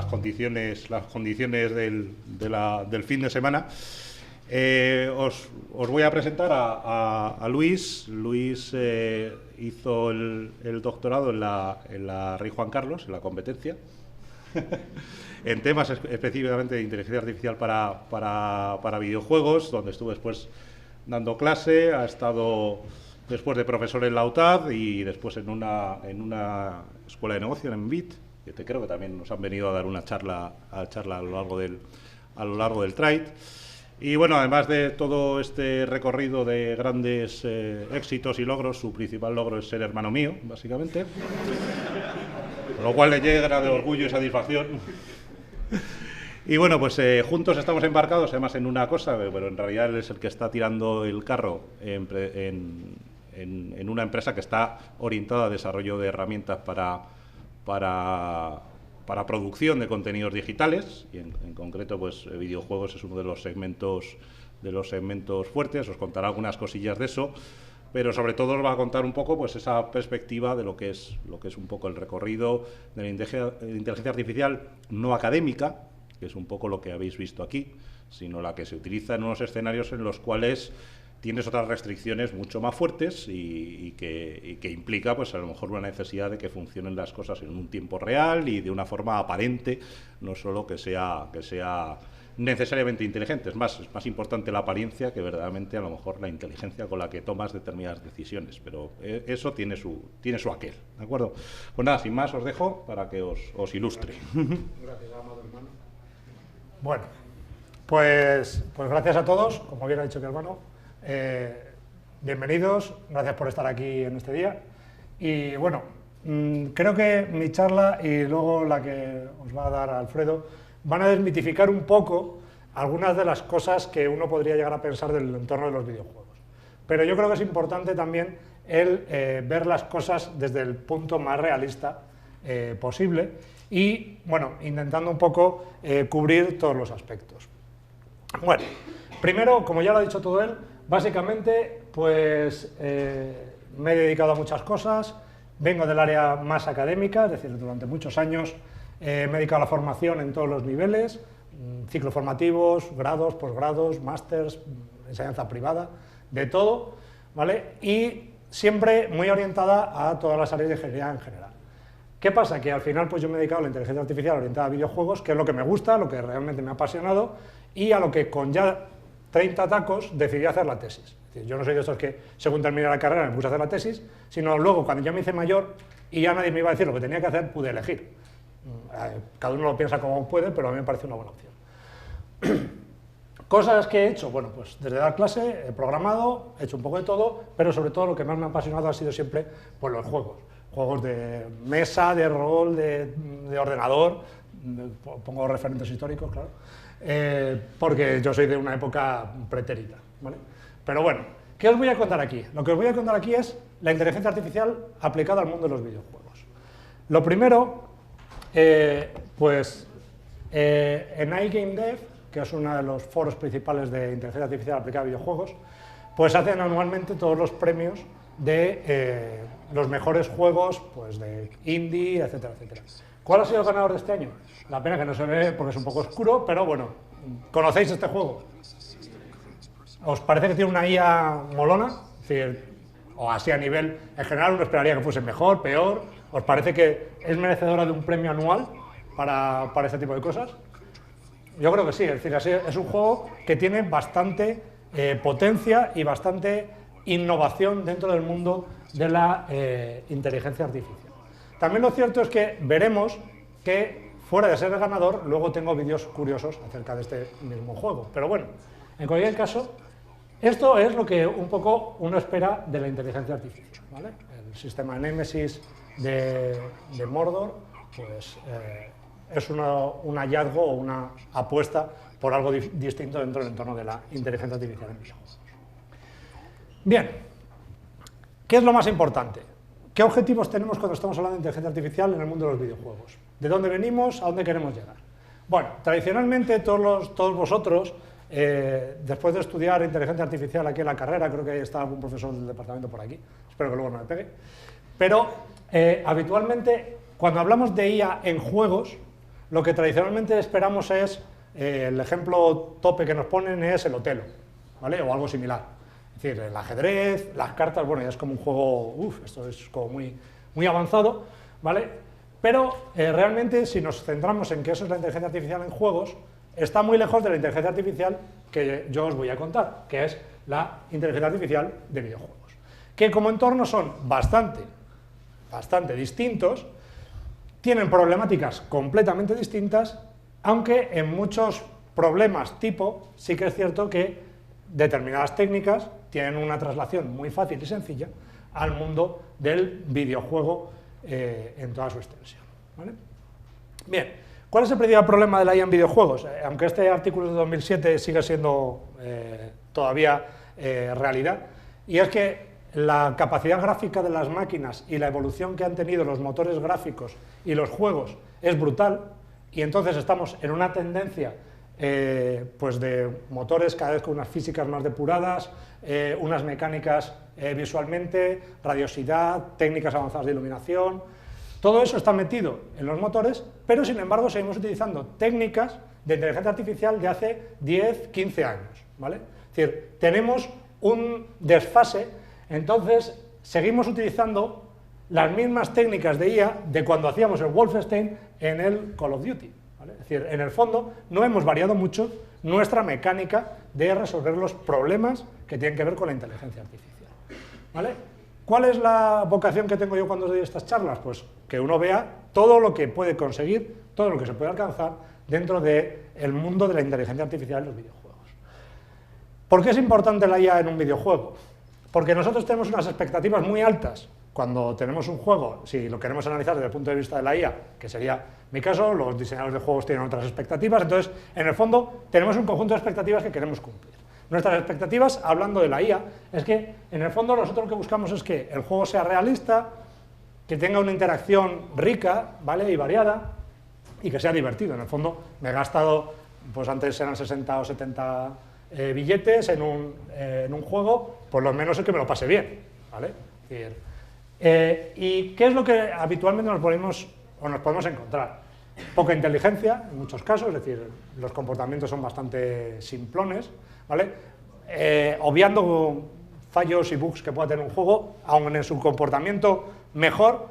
condiciones del fin de semana. Os voy a presentar a Luis. Luis hizo el doctorado en la Rey Juan Carlos, en la competencia, en temas específicamente de inteligencia artificial para videojuegos, donde estuvo después dando clase, ha estado después de profesor en la UTAD y después en una escuela de negocio en MBIT, que creo que también nos han venido a dar una charla a lo largo del Trade. Y bueno, además de todo este recorrido de grandes éxitos y logros, su principal logro es ser hermano mío, básicamente, lo cual le llena de orgullo y satisfacción. Y bueno, pues juntos estamos embarcados además en una cosa, pero en realidad él es el que está tirando el carro en una empresa que está orientada a desarrollo de herramientas para producción de contenidos digitales, y en concreto pues videojuegos es uno de los segmentos fuertes. Os contará algunas cosillas de eso, pero sobre todo os va a contar un poco pues esa perspectiva de lo que es un poco el recorrido de la inteligencia artificial no académica, que es un poco lo que habéis visto aquí, sino la que se utiliza en unos escenarios en los cuales tienes otras restricciones mucho más fuertes y que implica pues a lo mejor una necesidad de que funcionen las cosas en un tiempo real y de una forma aparente, no solo que sea necesariamente inteligente. Es más importante la apariencia que verdaderamente a lo mejor la inteligencia con la que tomas determinadas decisiones, pero eso tiene su aquel, ¿de acuerdo? Pues nada, sin más os dejo para que os ilustre. Gracias, amado hermano. Bueno, pues gracias a todos, como bien ha dicho mi hermano. Bienvenidos, gracias por estar aquí en este día. Y bueno, creo que mi charla y luego la que os va a dar Alfredo van a desmitificar un poco algunas de las cosas que uno podría llegar a pensar del entorno de los videojuegos. Pero yo creo que es importante también el ver las cosas desde el punto más realista posible y, bueno, intentando un poco cubrir todos los aspectos. Bueno, primero, como ya lo ha dicho todo él, básicamente, pues me he dedicado a muchas cosas, vengo del área más académica, es decir, durante muchos años me he dedicado a la formación en todos los niveles, ciclos formativos, grados, posgrados, másters, enseñanza privada, de todo, ¿vale? Y siempre muy orientada a todas las áreas de ingeniería en general. ¿Qué pasa? Que al final pues yo me he dedicado a la inteligencia artificial orientada a videojuegos, que es lo que me gusta, lo que realmente me ha apasionado, y a lo que con ya 30 tacos decidí hacer la tesis. Es decir, yo no soy de estos que según terminé la carrera me puse a hacer la tesis, sino luego cuando ya me hice mayor y ya nadie me iba a decir lo que tenía que hacer, pude elegir. Cada uno lo piensa como puede, pero a mí me parece una buena opción. Cosas que he hecho, bueno, pues desde dar clase he programado, he hecho un poco de todo, pero sobre todo lo que más me ha apasionado ha sido siempre pues, los juegos. Juegos de mesa, de rol, de ordenador, pongo referentes históricos, claro, porque yo soy de una época pretérita, ¿vale? Pero bueno, ¿qué os voy a contar aquí? Lo que os voy a contar aquí es la inteligencia artificial aplicada al mundo de los videojuegos. Lo primero, en iGameDev, que es uno de los foros principales de inteligencia artificial aplicada a videojuegos, pues hacen anualmente todos los premios de los mejores juegos pues, de indie, etcétera, etcétera. ¿Cuál ha sido el ganador de este año? La pena que no se ve porque es un poco oscuro, pero bueno, ¿conocéis este juego? ¿Os parece que tiene una IA molona? Es decir, o así a nivel, en general uno esperaría que fuese mejor, peor. ¿Os parece que es merecedora de un premio anual para este tipo de cosas? Yo creo que sí, es decir, es un juego que tiene bastante potencia y bastante innovación dentro del mundo de la inteligencia artificial. También lo cierto es que veremos que, fuera de ser el ganador, luego tengo vídeos curiosos acerca de este mismo juego. Pero bueno, en cualquier caso, esto es lo que un poco uno espera de la inteligencia artificial, ¿vale? El sistema Nemesis de Mordor, pues es un hallazgo o una apuesta por algo distinto dentro del entorno de la inteligencia artificial en videojuegos. Bien, ¿qué es lo más importante? ¿Qué objetivos tenemos cuando estamos hablando de inteligencia artificial en el mundo de los videojuegos? ¿De dónde venimos? ¿A dónde queremos llegar? Bueno, tradicionalmente todos vosotros, después de estudiar inteligencia artificial aquí en la carrera, creo que está algún profesor del departamento por aquí, espero que luego no me pegue, pero habitualmente cuando hablamos de IA en juegos, lo que tradicionalmente esperamos es, el ejemplo tope que nos ponen es el Otelo, ¿vale? O algo similar. Es decir, el ajedrez, las cartas, bueno, ya es como un juego, esto es como muy avanzado, ¿vale? Pero realmente, si nos centramos en que eso es la inteligencia artificial en juegos, está muy lejos de la inteligencia artificial que yo os voy a contar, que es la inteligencia artificial de videojuegos, que como entornos son bastante distintos, tienen problemáticas completamente distintas, aunque en muchos problemas tipo sí que es cierto que determinadas técnicas tienen una traslación muy fácil y sencilla al mundo del videojuego en toda su extensión, ¿vale? Bien, ¿cuál es el principal problema de la IA en videojuegos? Aunque este artículo de 2007 sigue siendo todavía realidad, y es que la capacidad gráfica de las máquinas y la evolución que han tenido los motores gráficos y los juegos es brutal, y entonces estamos en una tendencia pues de motores cada vez con unas físicas más depuradas, unas mecánicas visualmente, radiosidad, técnicas avanzadas de iluminación. Todo eso está metido en los motores, pero sin embargo seguimos utilizando técnicas de inteligencia artificial de hace 10, 15 años, ¿vale? Es decir, tenemos un desfase. Entonces, seguimos utilizando las mismas técnicas de IA de cuando hacíamos el Wolfenstein en el Call of Duty, ¿vale? Es decir, en el fondo no hemos variado mucho nuestra mecánica de resolver los problemas que tienen que ver con la inteligencia artificial, ¿vale? ¿Cuál es la vocación que tengo yo cuando doy estas charlas? Pues que uno vea todo lo que puede conseguir, todo lo que se puede alcanzar dentro del mundo de la inteligencia artificial en los videojuegos. ¿Por qué es importante la IA en un videojuego? Porque nosotros tenemos unas expectativas muy altas cuando tenemos un juego, si lo queremos analizar desde el punto de vista de la IA, que sería mi caso, los diseñadores de juegos tienen otras expectativas, entonces, en el fondo, tenemos un conjunto de expectativas que queremos cumplir. Nuestras expectativas, hablando de la IA, es que, en el fondo, nosotros lo que buscamos es que el juego sea realista, que tenga una interacción rica, ¿vale?, y variada, y que sea divertido. En el fondo, me he gastado, pues antes eran 60 o 70 billetes en un juego, por lo menos es que me lo pase bien, ¿vale? ¿Y qué es lo que habitualmente nos podemos encontrar? Poca inteligencia, en muchos casos, es decir, los comportamientos son bastante simplones, ¿vale? Obviando fallos y bugs que pueda tener un juego, aun en su comportamiento mejor,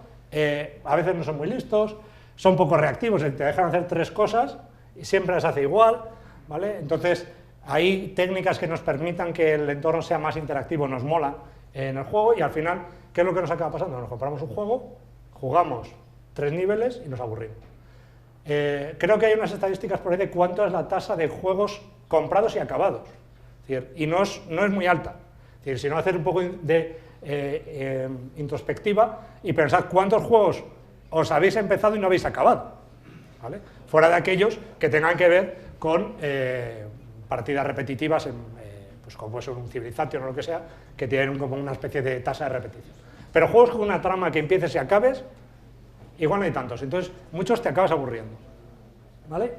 a veces no son muy listos, son poco reactivos, te dejan hacer 3 cosas y siempre las hace igual, ¿vale? Entonces, hay técnicas que nos permitan que el entorno sea más interactivo, nos mola en el juego, y al final, ¿qué es lo que nos acaba pasando? Nos compramos un juego, jugamos 3 niveles y nos aburrimos. Creo que hay unas estadísticas por ahí de cuánto es la tasa de juegos comprados y acabados, es decir, y no es muy alta. Es decir, si no, hacer un poco de introspectiva y pensad cuántos juegos os habéis empezado y no habéis acabado, ¿vale? Fuera de aquellos que tengan que ver con partidas repetitivas, pues como puede ser un Civilization o lo que sea, que tienen como una especie de tasa de repetición. Pero juegos con una trama que empieces y acabes, igual no hay tantos, entonces muchos te acabas aburriendo, ¿vale?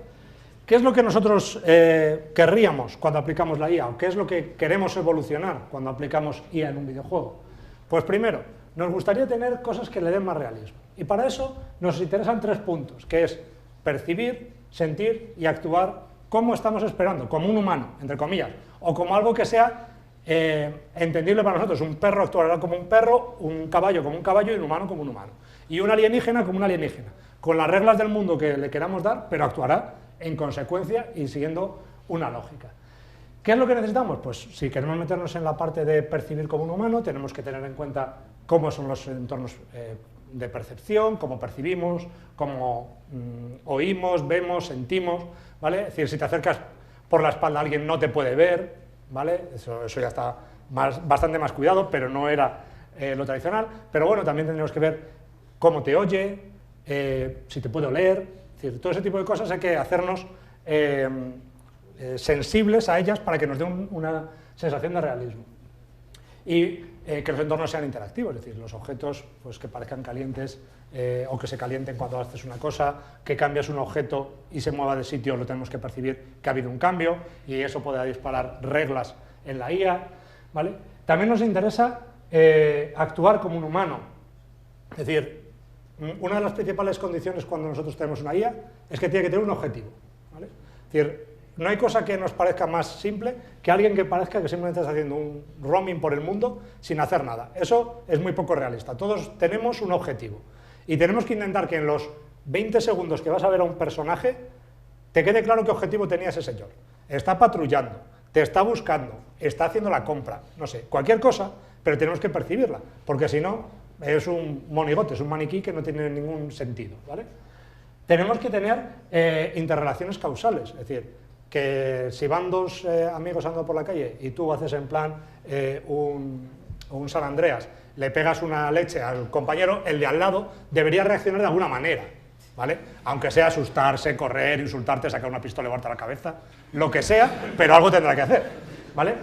¿Qué es lo que nosotros querríamos cuando aplicamos la IA? ¿O qué es lo que queremos evolucionar cuando aplicamos IA en un videojuego? Pues primero, nos gustaría tener cosas que le den más realismo. Y para eso nos interesan 3 puntos, que es percibir, sentir y actuar como estamos esperando, como un humano, entre comillas, o como algo que sea entendible para nosotros. Un perro actuará como un perro, un caballo como un caballo y un humano como un humano. Y un alienígena como un alienígena, con las reglas del mundo que le queramos dar, pero actuará en consecuencia y siguiendo una lógica. ¿Qué es lo que necesitamos? Pues si queremos meternos en la parte de percibir como un humano, tenemos que tener en cuenta cómo son los entornos de percepción, cómo percibimos, cómo oímos, vemos, sentimos, ¿vale? Es decir, si te acercas por la espalda a alguien no te puede ver, ¿vale? Eso ya está bastante más cuidado, pero no era lo tradicional. Pero bueno, también tendremos que ver cómo te oye, si te puede oler, es decir, todo ese tipo de cosas hay que hacernos sensibles a ellas para que nos den una sensación de realismo. Y que los entornos sean interactivos, es decir, los objetos pues, que parezcan calientes o que se calienten cuando haces una cosa, que cambias un objeto y se mueva de sitio, lo tenemos que percibir que ha habido un cambio y eso puede disparar reglas en la IA, ¿vale? También nos interesa actuar como un humano, es decir, una de las principales condiciones cuando nosotros tenemos una IA es que tiene que tener un objetivo, ¿vale? Es decir, no hay cosa que nos parezca más simple que alguien que parezca que simplemente está haciendo un roaming por el mundo sin hacer nada. Eso es muy poco realista. Todos tenemos un objetivo y tenemos que intentar que en los 20 segundos que vas a ver a un personaje te quede claro qué objetivo tenía ese señor. Está patrullando, te está buscando, está haciendo la compra, no sé, cualquier cosa, pero tenemos que percibirla, porque si no es un monigote, es un maniquí que no tiene ningún sentido, ¿vale? Tenemos que tener interrelaciones causales, es decir, que si van dos amigos andando por la calle y tú haces en plan un San Andreas, le pegas una leche al compañero, el de al lado debería reaccionar de alguna manera, ¿vale? Aunque sea asustarse, correr, insultarte, sacar una pistola y llevarte a la cabeza, lo que sea, pero algo tendrá que hacer, ¿vale?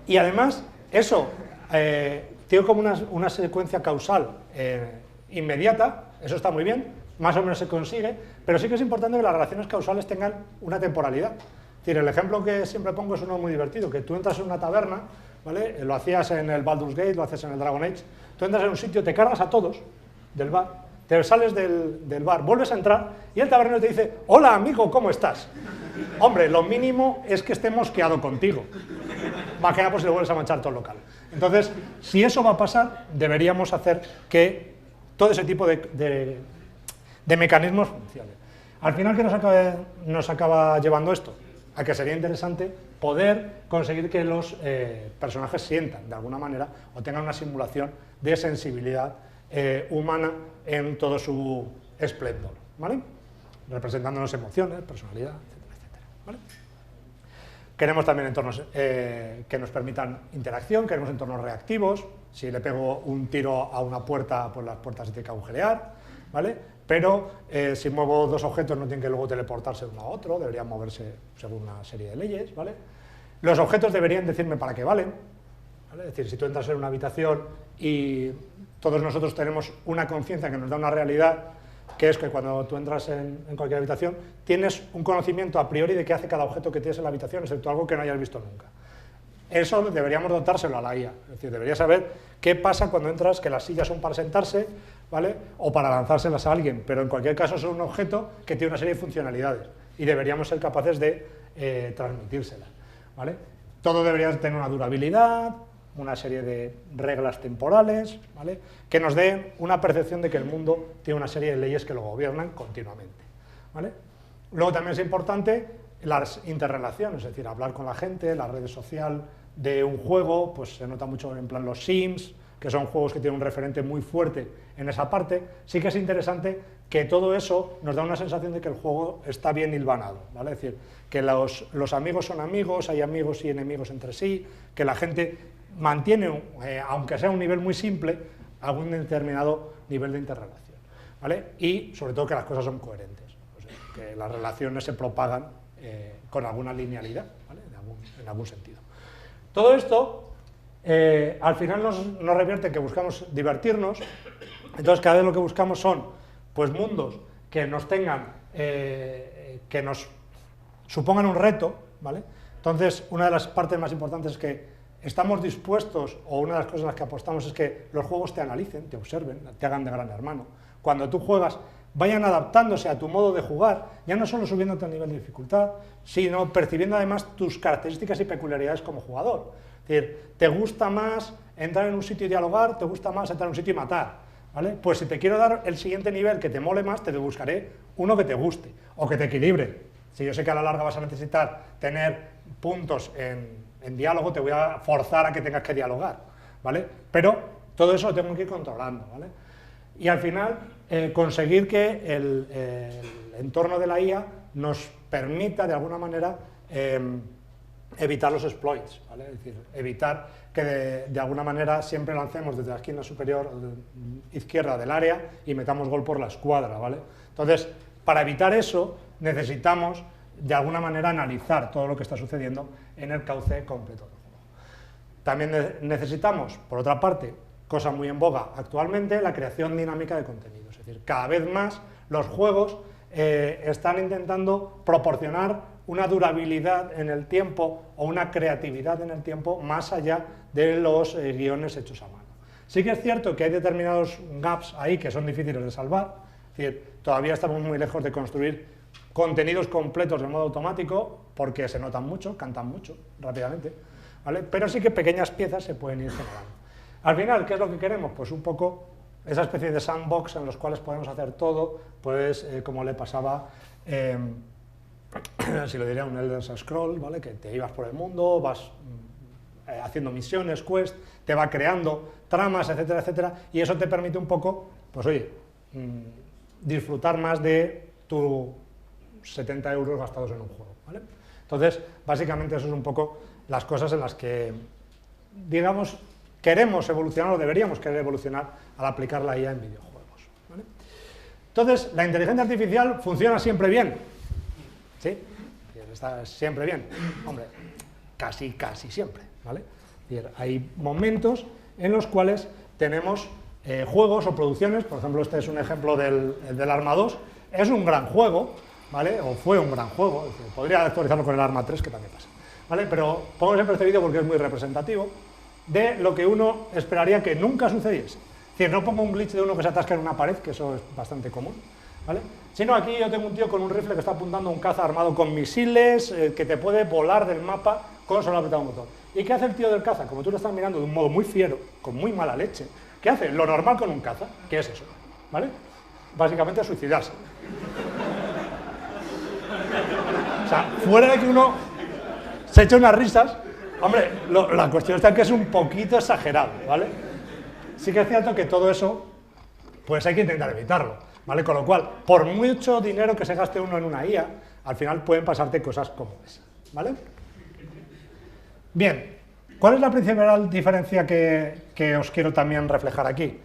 Y además, eso tiene como una secuencia causal inmediata, eso está muy bien, más o menos se consigue, pero sí que es importante que las relaciones causales tengan una temporalidad. Es decir, el ejemplo que siempre pongo es uno muy divertido, que tú entras en una taberna, ¿vale? Lo hacías en el Baldur's Gate, lo haces en el Dragon Age, tú entras en un sitio, te cargas a todos del bar, te sales del bar, vuelves a entrar y el tabernero te dice: hola amigo, ¿cómo estás? Hombre, lo mínimo es que esté mosqueado contigo. Más que nada pues si le vuelves a manchar todo el local. Entonces, si eso va a pasar, deberíamos hacer que todo ese tipo de mecanismos funcionen. Al final, ¿qué nos acaba llevando esto? A que sería interesante poder conseguir que los personajes sientan de alguna manera o tengan una simulación de sensibilidad humana en todo su esplendor, ¿vale? Representándonos emociones, personalidad, etcétera, etcétera, ¿vale? Queremos también entornos que nos permitan interacción, queremos entornos reactivos. Si le pego un tiro a una puerta, pues las puertas se tienen que agujerear, ¿vale? Pero si muevo dos objetos no tienen que luego teleportarse de uno a otro, deberían moverse según una serie de leyes, ¿vale? Los objetos deberían decirme para qué valen, ¿vale? Es decir, si tú entras en una habitación y todos nosotros tenemos una conciencia que nos da una realidad, que es que cuando tú entras en cualquier habitación tienes un conocimiento a priori de qué hace cada objeto que tienes en la habitación, excepto algo que no hayas visto nunca. Eso deberíamos dotárselo a la IA, es decir, debería saber qué pasa cuando entras, que las sillas son para sentarse, ¿vale? O para lanzárselas a alguien, pero en cualquier caso son un objeto que tiene una serie de funcionalidades y deberíamos ser capaces de transmitírselas, ¿vale? Todo debería tener una durabilidad, una serie de reglas temporales, ¿vale? Que nos den una percepción de que el mundo tiene una serie de leyes que lo gobiernan continuamente, ¿vale? Luego también es importante las interrelaciones, es decir, hablar con la gente, la red social de un juego, pues se nota mucho en plan los Sims, que son juegos que tienen un referente muy fuerte en esa parte. Sí que es interesante que todo eso nos da una sensación de que el juego está bien hilvanado, ¿vale? Es decir, que los amigos son amigos, hay amigos y enemigos entre sí, que la gente mantiene, aunque sea un nivel muy simple, algún determinado nivel de interrelación, ¿vale? Y sobre todo que las cosas son coherentes, o sea, que las relaciones se propagan con alguna linealidad, ¿vale? En algún sentido. Todo esto al final nos revierte en que buscamos divertirnos, entonces cada vez lo que buscamos son pues mundos que nos tengan, que nos supongan un reto, ¿vale? Entonces una de las partes más importantes es que estamos dispuestos, o una de las cosas en las que apostamos es que los juegos te analicen, te observen, te hagan de gran hermano. Cuando tú juegas, vayan adaptándose a tu modo de jugar, ya no solo subiéndote el nivel de dificultad, sino percibiendo además tus características y peculiaridades como jugador. Es decir, ¿te gusta más entrar en un sitio y dialogar? ¿Te gusta más entrar en un sitio y matar? ¿Vale? Pues si te quiero dar el siguiente nivel que te mole más, te buscaré uno que te guste, o que te equilibre. Si yo sé que a la larga vas a necesitar tener puntos en diálogo, te voy a forzar a que tengas que dialogar, ¿vale? Pero todo eso lo tengo que ir controlando, ¿vale? Y al final, conseguir que el entorno de la IA nos permita, de alguna manera, evitar los exploits, ¿vale? Es decir, evitar que de alguna manera siempre lancemos desde la esquina superior izquierda del área y metamos gol por la escuadra, ¿vale? Entonces, para evitar eso, necesitamos de alguna manera analizar todo lo que está sucediendo en el cauce completo del juego. También necesitamos, por otra parte, cosa muy en boga actualmente, la creación dinámica de contenidos. Es decir, cada vez más los juegos están intentando proporcionar una durabilidad en el tiempo o una creatividad en el tiempo más allá de los guiones hechos a mano. Sí que es cierto que hay determinados gaps ahí que son difíciles de salvar, es decir, todavía estamos muy lejos de construir contenidos completos de modo automático porque se notan mucho, cantan mucho rápidamente, ¿vale? Pero sí que pequeñas piezas se pueden ir generando. Al final, ¿qué es lo que queremos? Pues un poco esa especie de sandbox en los cuales podemos hacer todo, pues como le pasaba, si lo diría un Elder Scroll, ¿vale? Que te ibas por el mundo, vas haciendo misiones, quests, te va creando tramas, etcétera, etcétera, y eso te permite un poco, pues oye, disfrutar más de tus 70 euros gastados en un juego, ¿vale? Entonces, básicamente eso es un poco las cosas en las que, digamos, queremos evolucionar o deberíamos querer evolucionar al aplicar la IA en videojuegos, ¿vale? Entonces, la inteligencia artificial funciona siempre bien, ¿sí? Está siempre bien, hombre, casi siempre, ¿vale? Hay momentos en los cuales tenemos juegos o producciones, por ejemplo, este es un ejemplo del Arma 2, es un gran juego, ¿vale? O fue un gran juego, es decir, podría actualizarlo con el Arma 3, que también pasa, ¿vale? Pero pongo siempre este vídeo porque es muy representativo de lo que uno esperaría que nunca sucediese. Es decir, no pongo un glitch de uno que se atasca en una pared, que eso es bastante común, ¿vale? Sino aquí yo tengo un tío con un rifle que está apuntando a un caza armado con misiles, que te puede volar del mapa con solo apretar un botón. ¿Y qué hace el tío del caza? Como tú lo estás mirando de un modo muy fiero, con muy mala leche, ¿qué hace? Lo normal con un caza, ¿qué es eso? ¿Vale? Básicamente suicidarse. O sea, fuera de que uno se eche unas risas, hombre, la cuestión está en que es un poquito exagerado, ¿vale? Sí que es cierto que todo eso, pues hay que intentar evitarlo, ¿vale? Con lo cual, por mucho dinero que se gaste uno en una IA, al final pueden pasarte cosas como esa, ¿vale? Bien, ¿cuál es la principal diferencia que os quiero también reflejar aquí?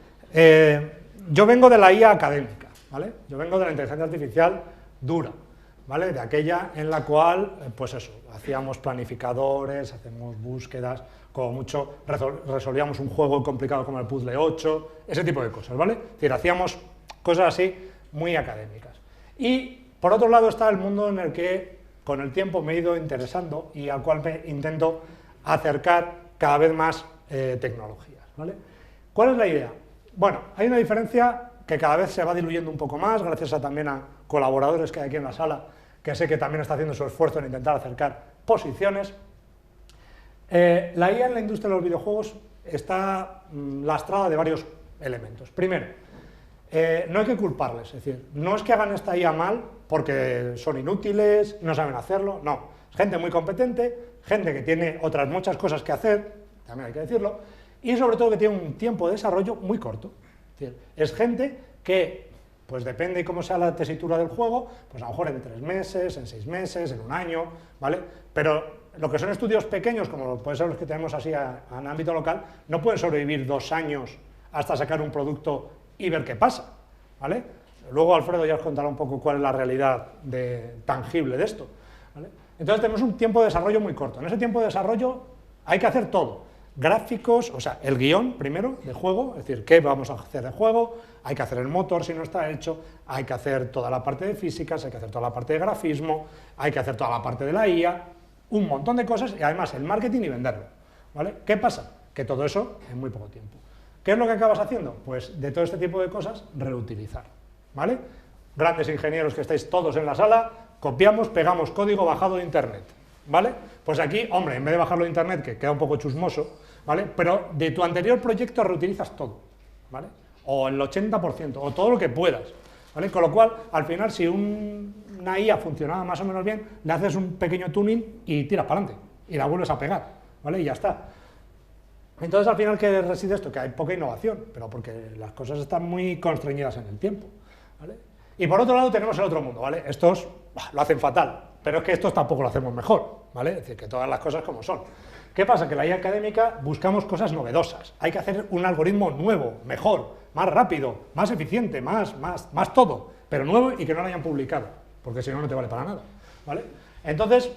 Yo vengo de la IA académica, ¿vale? Yo vengo de la inteligencia artificial dura, ¿vale? De aquella en la cual, pues eso, hacíamos planificadores, hacemos búsquedas, como mucho resolvíamos un juego complicado como el Puzzle 8, ese tipo de cosas, ¿vale? Es decir, hacíamos cosas así muy académicas. Y por otro lado está el mundo en el que con el tiempo me he ido interesando y al cual me intento acercar cada vez más tecnologías, ¿vale? ¿Cuál es la idea? Bueno, hay una diferencia que cada vez se va diluyendo un poco más, gracias también a colaboradores que hay aquí en la sala, que sé que también está haciendo su esfuerzo en intentar acercar posiciones. La IA en la industria de los videojuegos está lastrada de varios elementos. Primero, no hay que culparles, es decir, no es que hagan esta IA mal porque son inútiles, no saben hacerlo, no. Es gente muy competente, gente que tiene otras muchas cosas que hacer, también hay que decirlo, y sobre todo que tiene un tiempo de desarrollo muy corto. Es decir, es gente que, pues depende de cómo sea la tesitura del juego, pues a lo mejor en 3 meses, en 6 meses, en un año, ¿vale? Pero lo que son estudios pequeños, como pueden ser los que tenemos así en ámbito local, no pueden sobrevivir 2 años hasta sacar un producto y ver qué pasa, ¿vale? Luego Alfredo ya os contará un poco cuál es la realidad tangible de esto, ¿vale? Entonces tenemos un tiempo de desarrollo muy corto. En ese tiempo de desarrollo hay que hacer todo. Gráficos, o sea, el guión primero de juego, es decir, qué vamos a hacer de juego, hay que hacer el motor si no está hecho, hay que hacer toda la parte de físicas, hay que hacer toda la parte de grafismo, hay que hacer toda la parte de la IA, un montón de cosas y además el marketing y venderlo, ¿vale? ¿Qué pasa? Que todo eso en muy poco tiempo. ¿Qué es lo que acabas haciendo? Pues de todo este tipo de cosas, reutilizar, ¿vale? Grandes ingenieros que estáis todos en la sala, copiamos, pegamos código bajado de internet, ¿vale? Pues aquí, hombre, en vez de bajarlo de internet, que queda un poco chusmoso, ¿vale? Pero de tu anterior proyecto reutilizas todo, ¿vale? O el 80%, o todo lo que puedas, ¿vale? Con lo cual, al final, si una IA funcionaba más o menos bien, le haces un pequeño tuning y tiras para adelante, y la vuelves a pegar, ¿vale? Y ya está. Entonces, al final, ¿qué reside esto? Que hay poca innovación, pero porque las cosas están muy constreñidas en el tiempo, ¿vale? Y por otro lado tenemos el otro mundo, ¿vale? Estos lo hacen fatal, pero es que estos tampoco lo hacemos mejor, ¿vale? Es decir, que todas las cosas como son. ¿Qué pasa? Que en la IA académica buscamos cosas novedosas, hay que hacer un algoritmo nuevo, mejor, más rápido, más eficiente, más todo, pero nuevo y que no lo hayan publicado, porque si no, no te vale para nada, ¿vale? Entonces,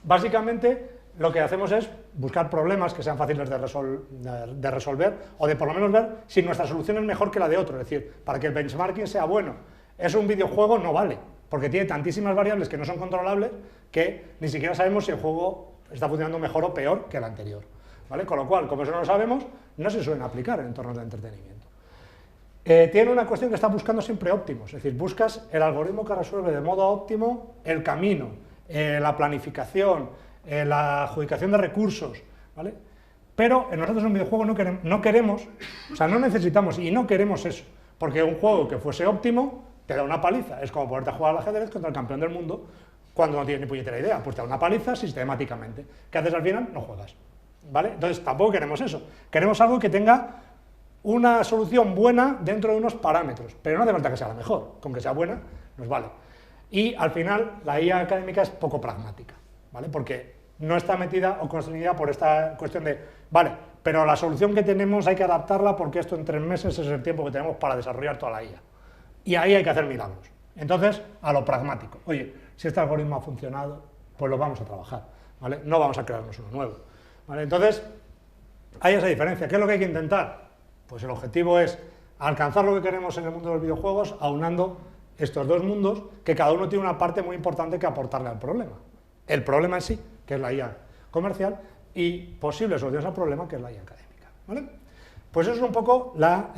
básicamente, lo que hacemos es buscar problemas que sean fáciles de resolver o de por lo menos ver si nuestra solución es mejor que la de otro, es decir, para que el benchmarking sea bueno. Es un videojuego, no vale, porque tiene tantísimas variables que no son controlables que ni siquiera sabemos si el juego está funcionando mejor o peor que el anterior, ¿vale? Con lo cual, como eso no lo sabemos, no se suelen aplicar en entornos de entretenimiento. Tiene una cuestión que está buscando siempre óptimos, es decir, buscas el algoritmo que resuelve de modo óptimo el camino, la planificación, la adjudicación de recursos, ¿vale? Pero nosotros en un videojuego no queremos, o sea, no necesitamos y no queremos eso, porque un juego que fuese óptimo te da una paliza, es como ponerte a jugar al ajedrez contra el campeón del mundo cuando no tienes ni puñetera idea, pues te da una paliza sistemáticamente. ¿Qué haces al final? No juegas, ¿vale? Entonces tampoco queremos eso, queremos algo que tenga una solución buena dentro de unos parámetros, pero no hace falta que sea la mejor, con que sea buena nos vale. Y al final la IA académica es poco pragmática, ¿vale? Porque no está metida o constreñida por esta cuestión de, vale, pero la solución que tenemos hay que adaptarla porque esto en 3 meses es el tiempo que tenemos para desarrollar toda la IA. Y ahí hay que hacer milagros. Entonces, a lo pragmático. Oye, si este algoritmo ha funcionado, pues lo vamos a trabajar, ¿vale? No vamos a crearnos uno nuevo, ¿vale? Entonces, hay esa diferencia. ¿Qué es lo que hay que intentar? Pues el objetivo es alcanzar lo que queremos en el mundo de los videojuegos, aunando estos dos mundos, que cada uno tiene una parte muy importante que aportarle al problema. El problema en sí, que es la IA comercial, y posibles soluciones al problema, que es la IA académica, ¿vale? Pues eso es un poco la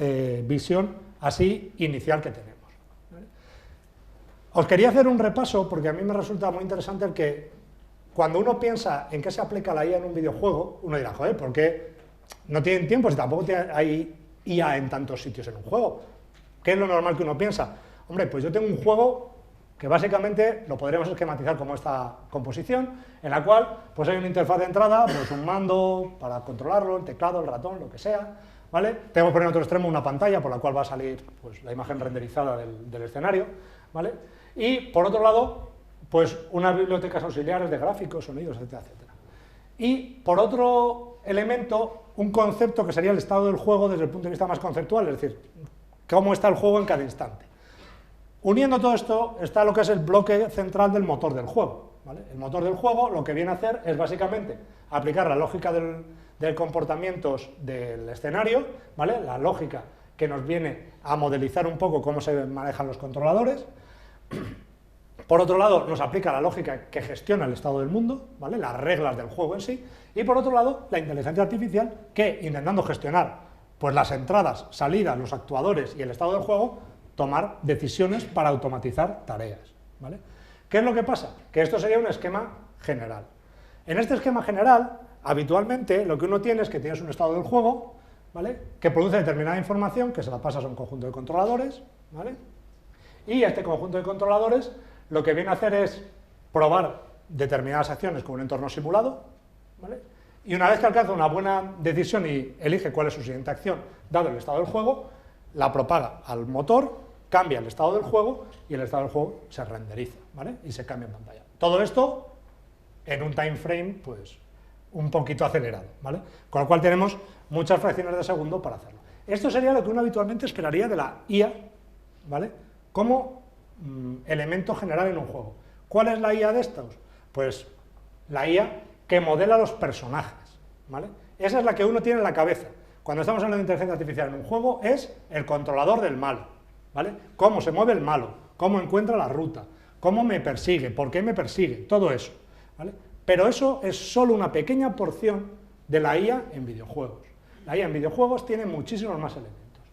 visión así inicial que tenemos, ¿vale? Os quería hacer un repaso, porque a mí me resulta muy interesante el que cuando uno piensa en qué se aplica la IA en un videojuego, uno dirá, joder, ¿por qué no tienen tiempo si tampoco hay IA en tantos sitios en un juego? ¿Qué es lo normal que uno piensa? Hombre, pues yo tengo un juego que básicamente lo podríamos esquematizar como esta composición, en la cual pues hay una interfaz de entrada, pues un mando para controlarlo, el teclado, el ratón, lo que sea, ¿vale? Tenemos por el otro extremo una pantalla por la cual va a salir pues, la imagen renderizada del escenario, ¿vale? Y por otro lado, pues unas bibliotecas auxiliares de gráficos, sonidos, etcétera, etcétera. Y por otro elemento, un concepto que sería el estado del juego desde el punto de vista más conceptual, es decir, cómo está el juego en cada instante. Uniendo todo esto está lo que es el bloque central del motor del juego, ¿vale? El motor del juego lo que viene a hacer es básicamente aplicar la lógica del comportamientos del escenario, ¿vale? La lógica que nos viene a modelizar un poco cómo se manejan los controladores. Por otro lado, nos aplica la lógica que gestiona el estado del mundo, ¿vale? Las reglas del juego en sí. Y por otro lado, la inteligencia artificial que, intentando gestionar pues, las entradas, salidas, los actuadores y el estado del juego, tomar decisiones para automatizar tareas, ¿vale? ¿Qué es lo que pasa? Que esto sería un esquema general. En este esquema general, habitualmente, lo que uno tiene es que tienes un estado del juego, ¿vale? Que produce determinada información, que se la pasas a un conjunto de controladores, ¿vale? Y este conjunto de controladores lo que viene a hacer es probar determinadas acciones con un entorno simulado, ¿vale? Y una vez que alcanza una buena decisión y elige cuál es su siguiente acción, dado el estado del juego, la propaga al motor, cambia el estado del juego y el estado del juego se renderiza, ¿vale? Y se cambia en pantalla. Todo esto en un time frame, pues, un poquito acelerado, ¿vale? Con lo cual tenemos muchas fracciones de segundo para hacerlo. Esto sería lo que uno habitualmente esperaría de la IA, ¿vale? Como elemento general en un juego. ¿Cuál es la IA de estos? Pues la IA que modela los personajes, ¿vale? Esa es la que uno tiene en la cabeza. Cuando estamos hablando de inteligencia artificial en un juego, es el controlador del malo, ¿vale? Cómo se mueve el malo, cómo encuentra la ruta, cómo me persigue, por qué me persigue, todo eso, ¿vale? Pero eso es solo una pequeña porción de la IA en videojuegos. La IA en videojuegos tiene muchísimos más elementos.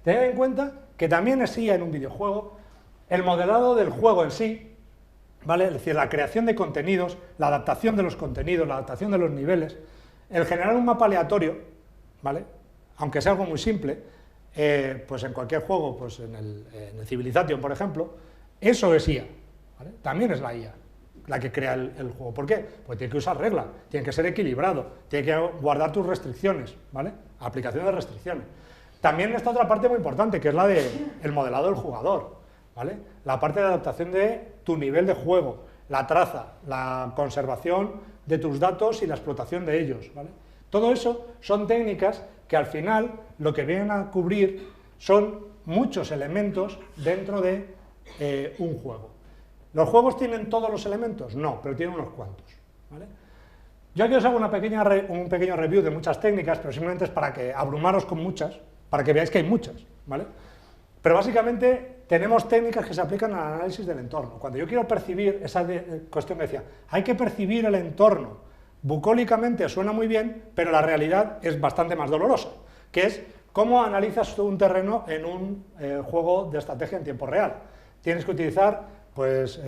Tened en cuenta que también es IA en un videojuego el modelado del juego en sí, ¿vale? Es decir, la creación de contenidos, la adaptación de los contenidos, la adaptación de los niveles, el generar un mapa aleatorio, ¿vale? Aunque sea algo muy simple, pues en cualquier juego, pues en el Civilization, por ejemplo, eso es IA, ¿vale? También es la IA la que crea el juego. ¿Por qué? Pues tiene que usar reglas, tiene que ser equilibrado, tiene que guardar tus restricciones, ¿vale? Aplicación de restricciones. También está otra parte muy importante, que es la del modelado del jugador, ¿vale? La parte de adaptación de tu nivel de juego, la traza, la conservación de tus datos y la explotación de ellos, ¿vale? Todo eso son técnicas que al final lo que vienen a cubrir son muchos elementos dentro de un juego. ¿Los juegos tienen todos los elementos? No, pero tienen unos cuantos, ¿vale? Yo aquí os hago un pequeño review de muchas técnicas, pero simplemente es para que abrumaros con muchas, para que veáis que hay muchas, ¿vale? Pero básicamente tenemos técnicas que se aplican al análisis del entorno. Cuando yo quiero percibir esa cuestión que decía, hay que percibir el entorno, bucólicamente suena muy bien, pero la realidad es bastante más dolorosa, que es cómo analizas tú un terreno en un juego de estrategia en tiempo real. Tienes que utilizar pues,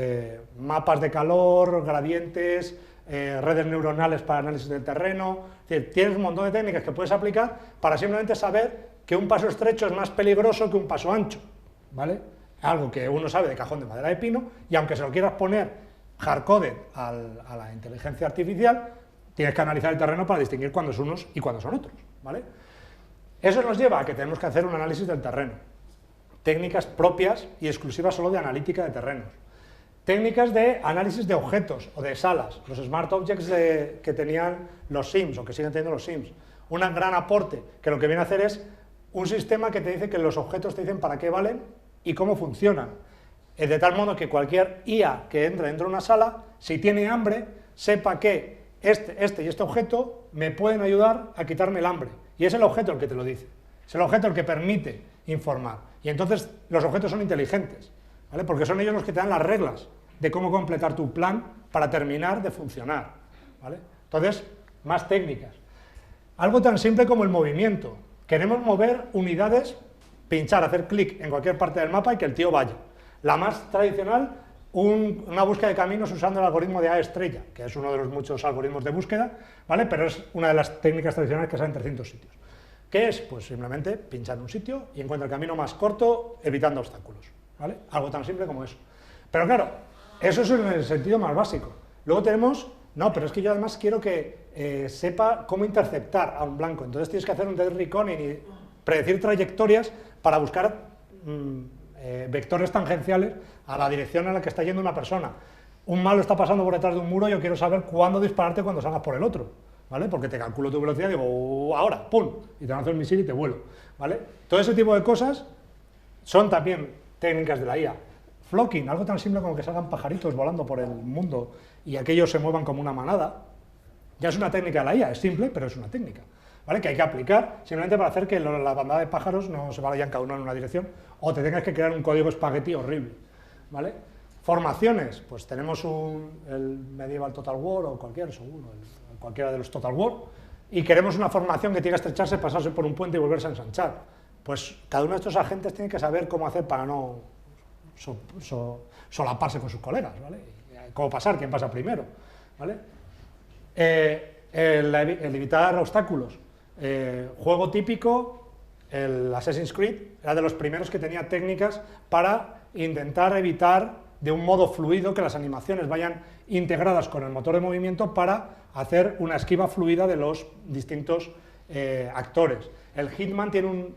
mapas de calor, gradientes, redes neuronales para análisis del terreno. Es decir, tienes un montón de técnicas que puedes aplicar para simplemente saber que un paso estrecho es más peligroso que un paso ancho, ¿vale? Algo que uno sabe de cajón de madera de pino, y aunque se lo quieras poner hardcoded a la inteligencia artificial, tienes que analizar el terreno para distinguir cuándo son unos y cuándo son otros, ¿vale? Eso nos lleva a que tenemos que hacer un análisis del terreno, técnicas propias y exclusivas solo de analítica de terrenos, técnicas de análisis de objetos o de salas, los Smart Objects que tenían los Sims o que siguen teniendo los Sims. Un gran aporte que lo que viene a hacer es un sistema que te dice que los objetos te dicen para qué valen y cómo funcionan, de tal modo que cualquier IA que entre dentro de una sala, si tiene hambre, sepa que este y este objeto me pueden ayudar a quitarme el hambre. Y es el objeto el que te lo dice, es el objeto el que permite informar. Y entonces los objetos son inteligentes, ¿vale? Porque son ellos los que te dan las reglas de cómo completar tu plan para terminar de funcionar, ¿vale? Entonces, más técnicas. Algo tan simple como el movimiento. Queremos mover unidades, pinchar, hacer clic en cualquier parte del mapa y que el tío vaya. La más tradicional, una búsqueda de caminos usando el algoritmo de A estrella, que es uno de los muchos algoritmos de búsqueda, ¿vale? Pero es una de las técnicas tradicionales que salen en 300 sitios. ¿Qué es? Pues simplemente pinchar en un sitio y encuentra el camino más corto evitando obstáculos, ¿vale? Algo tan simple como eso. Pero claro, eso es en el sentido más básico. Luego tenemos, no, pero es que yo además quiero que sepa cómo interceptar a un blanco, entonces tienes que hacer un dead reckoning y predecir trayectorias para buscar vectores tangenciales a la dirección en la que está yendo una persona. Un malo está pasando por detrás de un muro, yo quiero saber cuándo dispararte cuando salgas por el otro, ¿vale? Porque te calculo tu velocidad y digo, ahora, ¡pum! Y te lanzo el misil y te vuelo, ¿vale? Todo ese tipo de cosas son también técnicas de la IA. Flocking, algo tan simple como que salgan pajaritos volando por el mundo y aquellos se muevan como una manada, ya es una técnica de la IA, es simple, pero es una técnica, ¿vale? Que hay que aplicar simplemente para hacer que la bandada de pájaros no se vayan cada uno en una dirección o te tengas que crear un código espagueti horrible, ¿vale? Formaciones, pues tenemos el Medieval Total War o cualquiera de los Total War y queremos una formación que tenga que estrecharse, pasarse por un puente y volverse a ensanchar. Pues cada uno de estos agentes tiene que saber cómo hacer para no solaparse con sus colegas, ¿vale? Cómo pasar, quién pasa primero, ¿vale? El evitar obstáculos. Juego típico, el Assassin's Creed era de los primeros que tenía técnicas para intentar evitar de un modo fluido que las animaciones vayan integradas con el motor de movimiento para hacer una esquiva fluida de los distintos actores. El Hitman tiene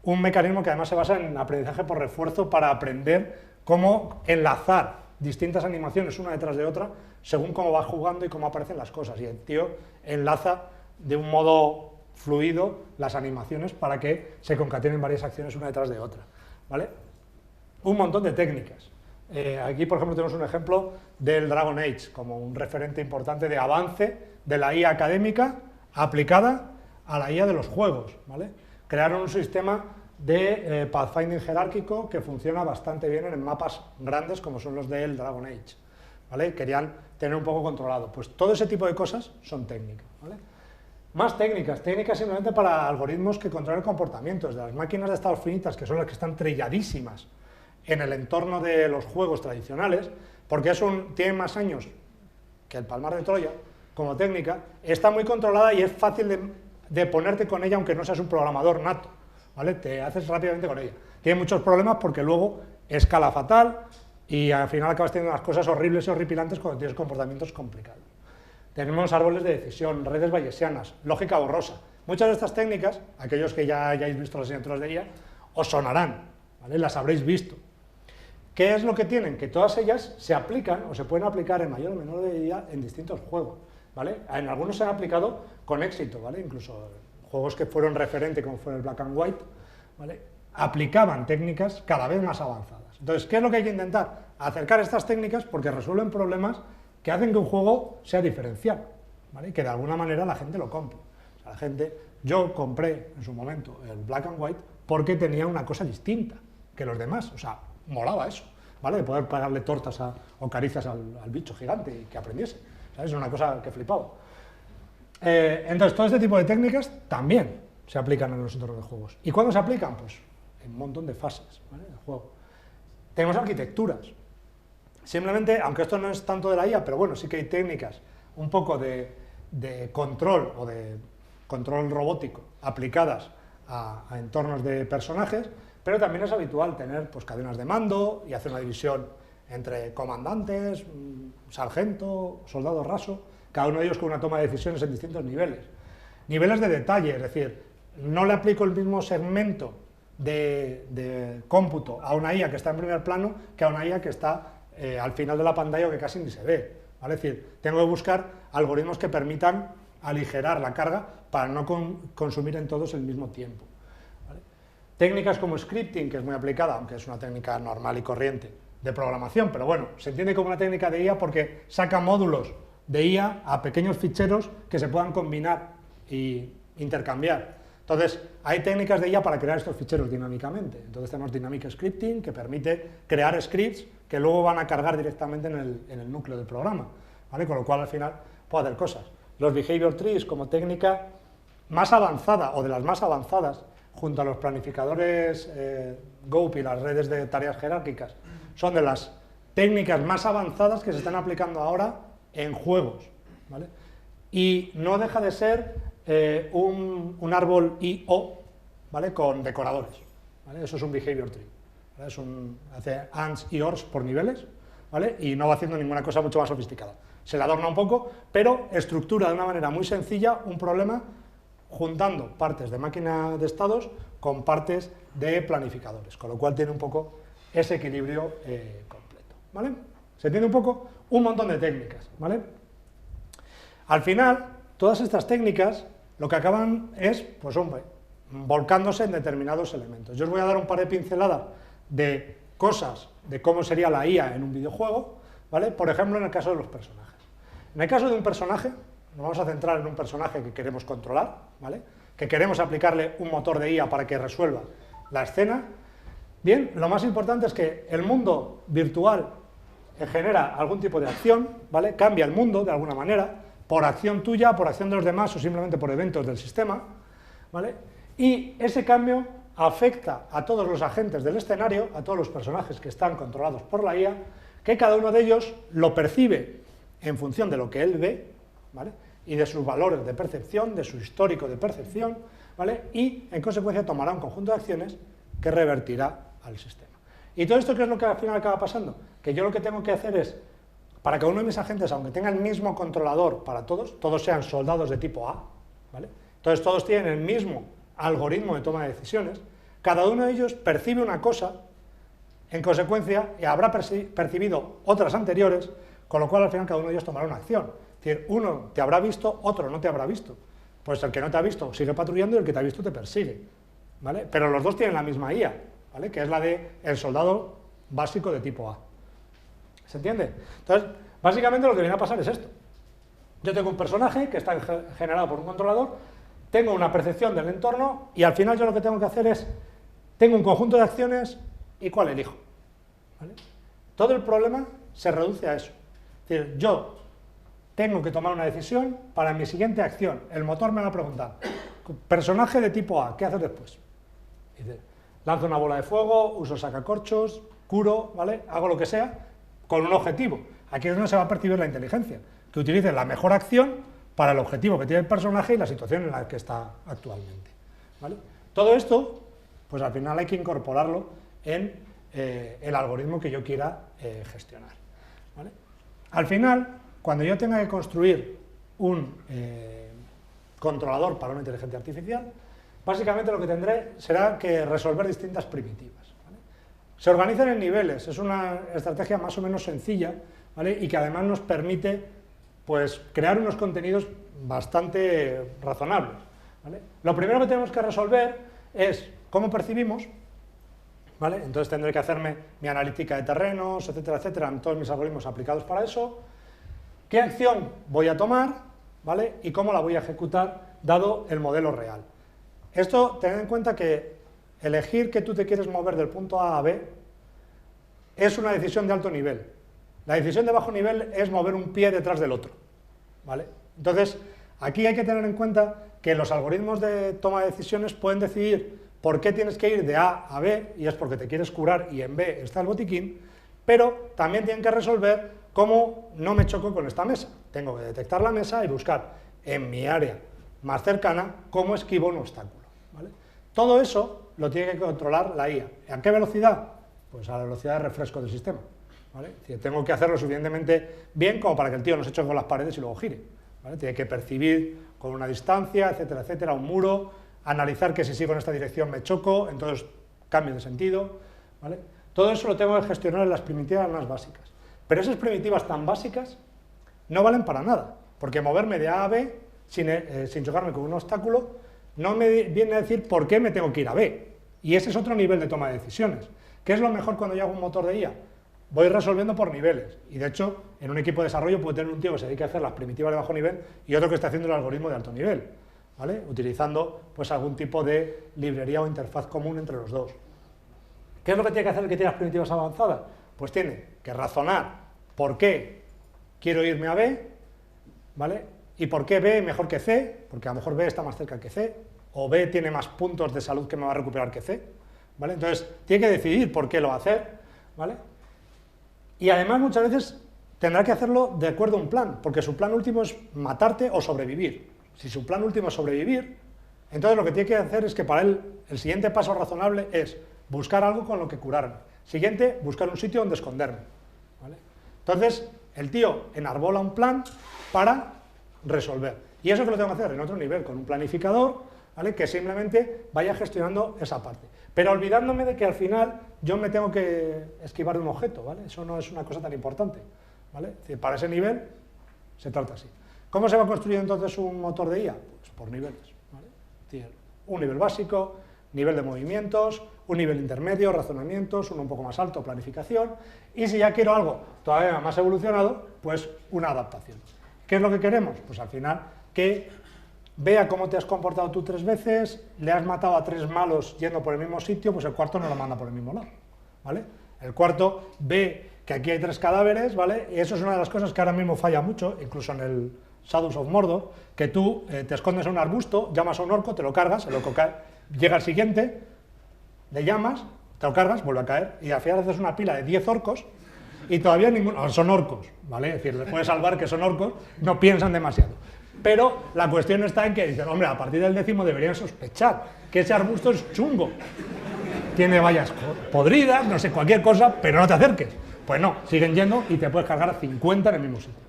un mecanismo que además se basa en aprendizaje por refuerzo para aprender cómo enlazar distintas animaciones una detrás de otra según cómo va jugando y cómo aparecen las cosas. Y el tío enlaza de un modo fluido las animaciones para que se concatenen varias acciones una detrás de otra, ¿vale? Un montón de técnicas. Aquí, por ejemplo, tenemos un ejemplo del Dragon Age como un referente importante de avance de la IA académica aplicada a la IA de los juegos, ¿vale? Crearon un sistema de pathfinding jerárquico que funciona bastante bien en mapas grandes como son los del Dragon Age, ¿vale? Querían tener un poco controlado. Pues todo ese tipo de cosas son técnicas, ¿vale? Más técnicas simplemente para algoritmos que controlan comportamientos de las máquinas de estados finitas, que son las que están trilladísimas en el entorno de los juegos tradicionales, porque tiene más años que el Palmar de Troya como técnica, está muy controlada y es fácil de ponerte con ella aunque no seas un programador nato, ¿vale? Te haces rápidamente con ella. Tiene muchos problemas porque luego escala fatal y al final acabas teniendo unas cosas horribles y horripilantes cuando tienes comportamientos complicados. Tenemos árboles de decisión, redes bayesianas, lógica borrosa. Muchas de estas técnicas, aquellos que ya hayáis visto las asignaturas de IA, os sonarán, ¿vale? Las habréis visto. ¿Qué es lo que tienen? Que todas ellas se aplican o se pueden aplicar en mayor o menor medida en distintos juegos, ¿vale? En algunos se han aplicado con éxito, ¿vale? Incluso juegos que fueron referente, como fue el Black and White, ¿vale? Aplicaban técnicas cada vez más avanzadas. Entonces, ¿qué es lo que hay que intentar? Acercar estas técnicas porque resuelven problemas que hacen que un juego sea diferencial, ¿vale? Que de alguna manera la gente lo compre. O sea, yo compré en su momento el Black and White porque tenía una cosa distinta que los demás, o sea, molaba eso, ¿vale? De poder pagarle tortas o caricias al bicho gigante y que aprendiese. ¿sabes? Es una cosa que he flipado. Entonces, todo este tipo de técnicas también se aplican en los entornos de juegos. ¿Y cuándo se aplican? Pues en un montón de fases, ¿vale?, del juego. Tenemos arquitecturas. Simplemente, aunque esto no es tanto de la IA, pero bueno, sí que hay técnicas un poco de control o de control robótico aplicadas a entornos de personajes, pero también es habitual tener pues, cadenas de mando y hacer una división entre comandantes, sargento, soldado raso, cada uno de ellos con una toma de decisiones en distintos niveles. Niveles de detalle, es decir, no le aplico el mismo segmento de cómputo a una IA que está en primer plano que a una IA que está al final de la pantalla o que casi ni se ve, ¿vale? Es decir, tengo que buscar algoritmos que permitan aligerar la carga para no consumir en todos el mismo tiempo, ¿vale? Técnicas como scripting, que es muy aplicada, aunque es una técnica normal y corriente de programación, pero bueno, se entiende como una técnica de IA porque saca módulos de IA a pequeños ficheros que se puedan combinar y intercambiar. Entonces, hay técnicas de IA para crear estos ficheros dinámicamente. Entonces tenemos Dynamic Scripting, que permite crear scripts que luego van a cargar directamente en el núcleo del programa, ¿vale? Con lo cual al final puedo hacer cosas. Los Behavior Trees como técnica más avanzada, o de las más avanzadas, junto a los planificadores GOAP y las redes de tareas jerárquicas, son de las técnicas más avanzadas que se están aplicando ahora en juegos, ¿vale? Y no deja de ser un árbol I/O, ¿vale?, con decoradores, ¿vale? Eso es un Behavior Tree, ¿vale? Hace ANDs y ORs por niveles, ¿vale?, y no va haciendo ninguna cosa mucho más sofisticada. Se le adorna un poco, pero estructura de una manera muy sencilla un problema juntando partes de máquina de estados con partes de planificadores, con lo cual tiene un poco ese equilibrio completo, ¿vale? ¿Se entiende un poco? Un montón de técnicas, ¿vale? Al final, todas estas técnicas lo que acaban es, pues hombre, volcándose en determinados elementos. Yo os voy a dar un par de pinceladas de cosas de cómo sería la IA en un videojuego, ¿vale? Por ejemplo, en el caso de los personajes. En el caso de un personaje, nos vamos a centrar en un personaje que queremos controlar, ¿vale?, que queremos aplicarle un motor de IA para que resuelva la escena. Bien, lo más importante es que el mundo virtual genera algún tipo de acción, ¿vale?, cambia el mundo de alguna manera, por acción tuya, por acción de los demás o simplemente por eventos del sistema, ¿vale? Y ese cambio afecta a todos los agentes del escenario, a todos los personajes que están controlados por la IA, que cada uno de ellos lo percibe en función de lo que él ve, ¿vale?, y de sus valores de percepción, de su histórico de percepción, ¿vale?, y en consecuencia tomará un conjunto de acciones que revertirá al sistema. ¿Y todo esto qué es lo que al final acaba pasando? Que yo lo que tengo que hacer es, para que uno de mis agentes, aunque tenga el mismo controlador para todos sean soldados de tipo A, ¿vale?, entonces todos tienen el mismo algoritmo de toma de decisiones, cada uno de ellos percibe una cosa, en consecuencia habrá percibido otras anteriores, con lo cual al final cada uno de ellos tomará una acción. Es decir, uno te habrá visto, otro no te habrá visto. Pues el que no te ha visto sigue patrullando y el que te ha visto te persigue, ¿vale? Pero los dos tienen la misma IA, ¿vale?, que es la de el soldado básico de tipo A. ¿Se entiende? Entonces, básicamente lo que viene a pasar es esto. Yo tengo un personaje que está generado por un controlador, tengo una percepción del entorno y al final yo lo que tengo que hacer es, tengo un conjunto de acciones y ¿cuál elijo? ¿Vale? Todo el problema se reduce a eso. Es decir, yo tengo que tomar una decisión para mi siguiente acción. El motor me va a preguntar, personaje de tipo A, ¿qué haces después? Dice, lanzo una bola de fuego, uso sacacorchos, curo, ¿vale?, hago lo que sea, con un objetivo. Aquí es donde se va a percibir la inteligencia, que utilice la mejor acción para el objetivo que tiene el personaje y la situación en la que está actualmente, ¿vale? Todo esto, pues al final hay que incorporarlo en el algoritmo que yo quiera gestionar, ¿vale? Al final, cuando yo tenga que construir un controlador para una inteligencia artificial, básicamente lo que tendré será que resolver distintas primitivas, ¿vale? Se organizan en niveles, es una estrategia más o menos sencilla, ¿vale?, y que además nos permite, pues, crear unos contenidos bastante razonables, ¿vale? Lo primero que tenemos que resolver es cómo percibimos, ¿vale? Entonces tendré que hacerme mi analítica de terrenos, etcétera, etcétera, en todos mis algoritmos aplicados para eso. ¿Qué acción voy a tomar, ¿vale?, y cómo la voy a ejecutar dado el modelo real? Esto, tened en cuenta que elegir que tú te quieres mover del punto A a B es una decisión de alto nivel. La decisión de bajo nivel es mover un pie detrás del otro, ¿vale? Entonces, aquí hay que tener en cuenta que los algoritmos de toma de decisiones pueden decidir por qué tienes que ir de A a B, y es porque te quieres curar y en B está el botiquín, pero también tienen que resolver cómo no me choco con esta mesa. Tengo que detectar la mesa y buscar en mi área más cercana cómo esquivo un obstáculo, ¿vale? Todo eso lo tiene que controlar la IA. ¿A qué velocidad? Pues a la velocidad de refresco del sistema, ¿vale? Es decir, tengo que hacerlo suficientemente bien como para que el tío no se choque con las paredes y luego gire, ¿vale? Tiene que percibir con una distancia, etcétera, etcétera, un muro, analizar que si sigo en esta dirección me choco, entonces cambio de sentido, ¿vale? Todo eso lo tengo que gestionar en las primitivas más básicas. Pero esas primitivas tan básicas no valen para nada, porque moverme de A a B sin chocarme con un obstáculo no me viene a decir por qué me tengo que ir a B. Y ese es otro nivel de toma de decisiones. ¿Qué es lo mejor cuando yo hago un motor de IA? Voy resolviendo por niveles. Y de hecho, en un equipo de desarrollo puede tener un tío que se dedique a hacer las primitivas de bajo nivel y otro que esté haciendo el algoritmo de alto nivel, ¿vale? Utilizando pues algún tipo de librería o interfaz común entre los dos. ¿Qué es lo que tiene que hacer el que tiene las primitivas avanzadas? Pues tiene que razonar por qué quiero irme a B, ¿vale? Y por qué B mejor que C, porque a lo mejor B está más cerca que C, o B tiene más puntos de salud que me va a recuperar que C, ¿vale? Entonces, tiene que decidir por qué lo va a hacer, ¿vale? Y además muchas veces tendrá que hacerlo de acuerdo a un plan, porque su plan último es matarte o sobrevivir. Si su plan último es sobrevivir, entonces lo que tiene que hacer es que para él el siguiente paso razonable es buscar algo con lo que curarme. Siguiente, buscar un sitio donde esconderme, ¿vale? Entonces, el tío enarbola un plan para resolver. Y eso que lo tengo que hacer en otro nivel, con un planificador, ¿vale? Que simplemente vaya gestionando esa parte. Pero olvidándome de que al final yo me tengo que esquivar de un objeto, ¿vale? Eso no es una cosa tan importante, ¿vale? Es decir, para ese nivel se trata así. ¿Cómo se va construyendo entonces un motor de IA? Pues por niveles, ¿vale? Es decir, un nivel básico, nivel de movimientos, un nivel intermedio, razonamientos, uno un poco más alto, planificación, y si ya quiero algo todavía más evolucionado, pues una adaptación. ¿Qué es lo que queremos? Pues al final que vea cómo te has comportado tú 3 veces, le has matado a 3 malos yendo por el mismo sitio, pues el cuarto no lo manda por el mismo lado, ¿vale? El cuarto ve que aquí hay 3 cadáveres, ¿vale? Y eso es una de las cosas que ahora mismo falla mucho, incluso en el Shadows of Mordor, que tú te escondes en un arbusto, llamas a un orco, te lo cargas, el orco cae, llega el siguiente, le llamas, te lo cargas, vuelve a caer, y al final haces una pila de 10 orcos, y todavía ninguno, son orcos, ¿vale? Es decir, les puedes salvar que son orcos, no piensan demasiado. Pero la cuestión está en que dicen, hombre, a partir del 10º deberían sospechar que ese arbusto es chungo, tiene vallas podridas, no sé, cualquier cosa, pero no te acerques. Pues no, siguen yendo y te puedes cargar a 50 en el mismo sitio,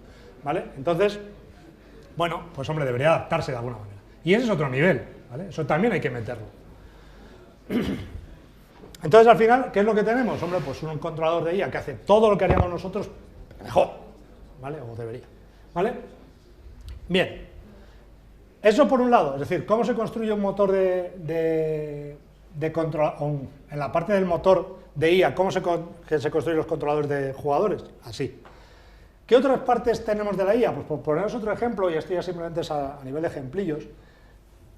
¿vale? Entonces, bueno, pues hombre, debería adaptarse de alguna manera. Y ese es otro nivel, ¿vale? Eso también hay que meterlo. Entonces, al final, ¿qué es lo que tenemos? Hombre, pues un controlador de IA que hace todo lo que haríamos nosotros mejor, ¿vale? O debería, ¿vale? Bien, eso por un lado, es decir, ¿cómo se construye un motor de control? En la parte del motor de IA, ¿cómo se construyen los controladores de jugadores? Así. ¿Qué otras partes tenemos de la IA? Pues por poneros otro ejemplo, y esto ya simplemente es a nivel de ejemplillos,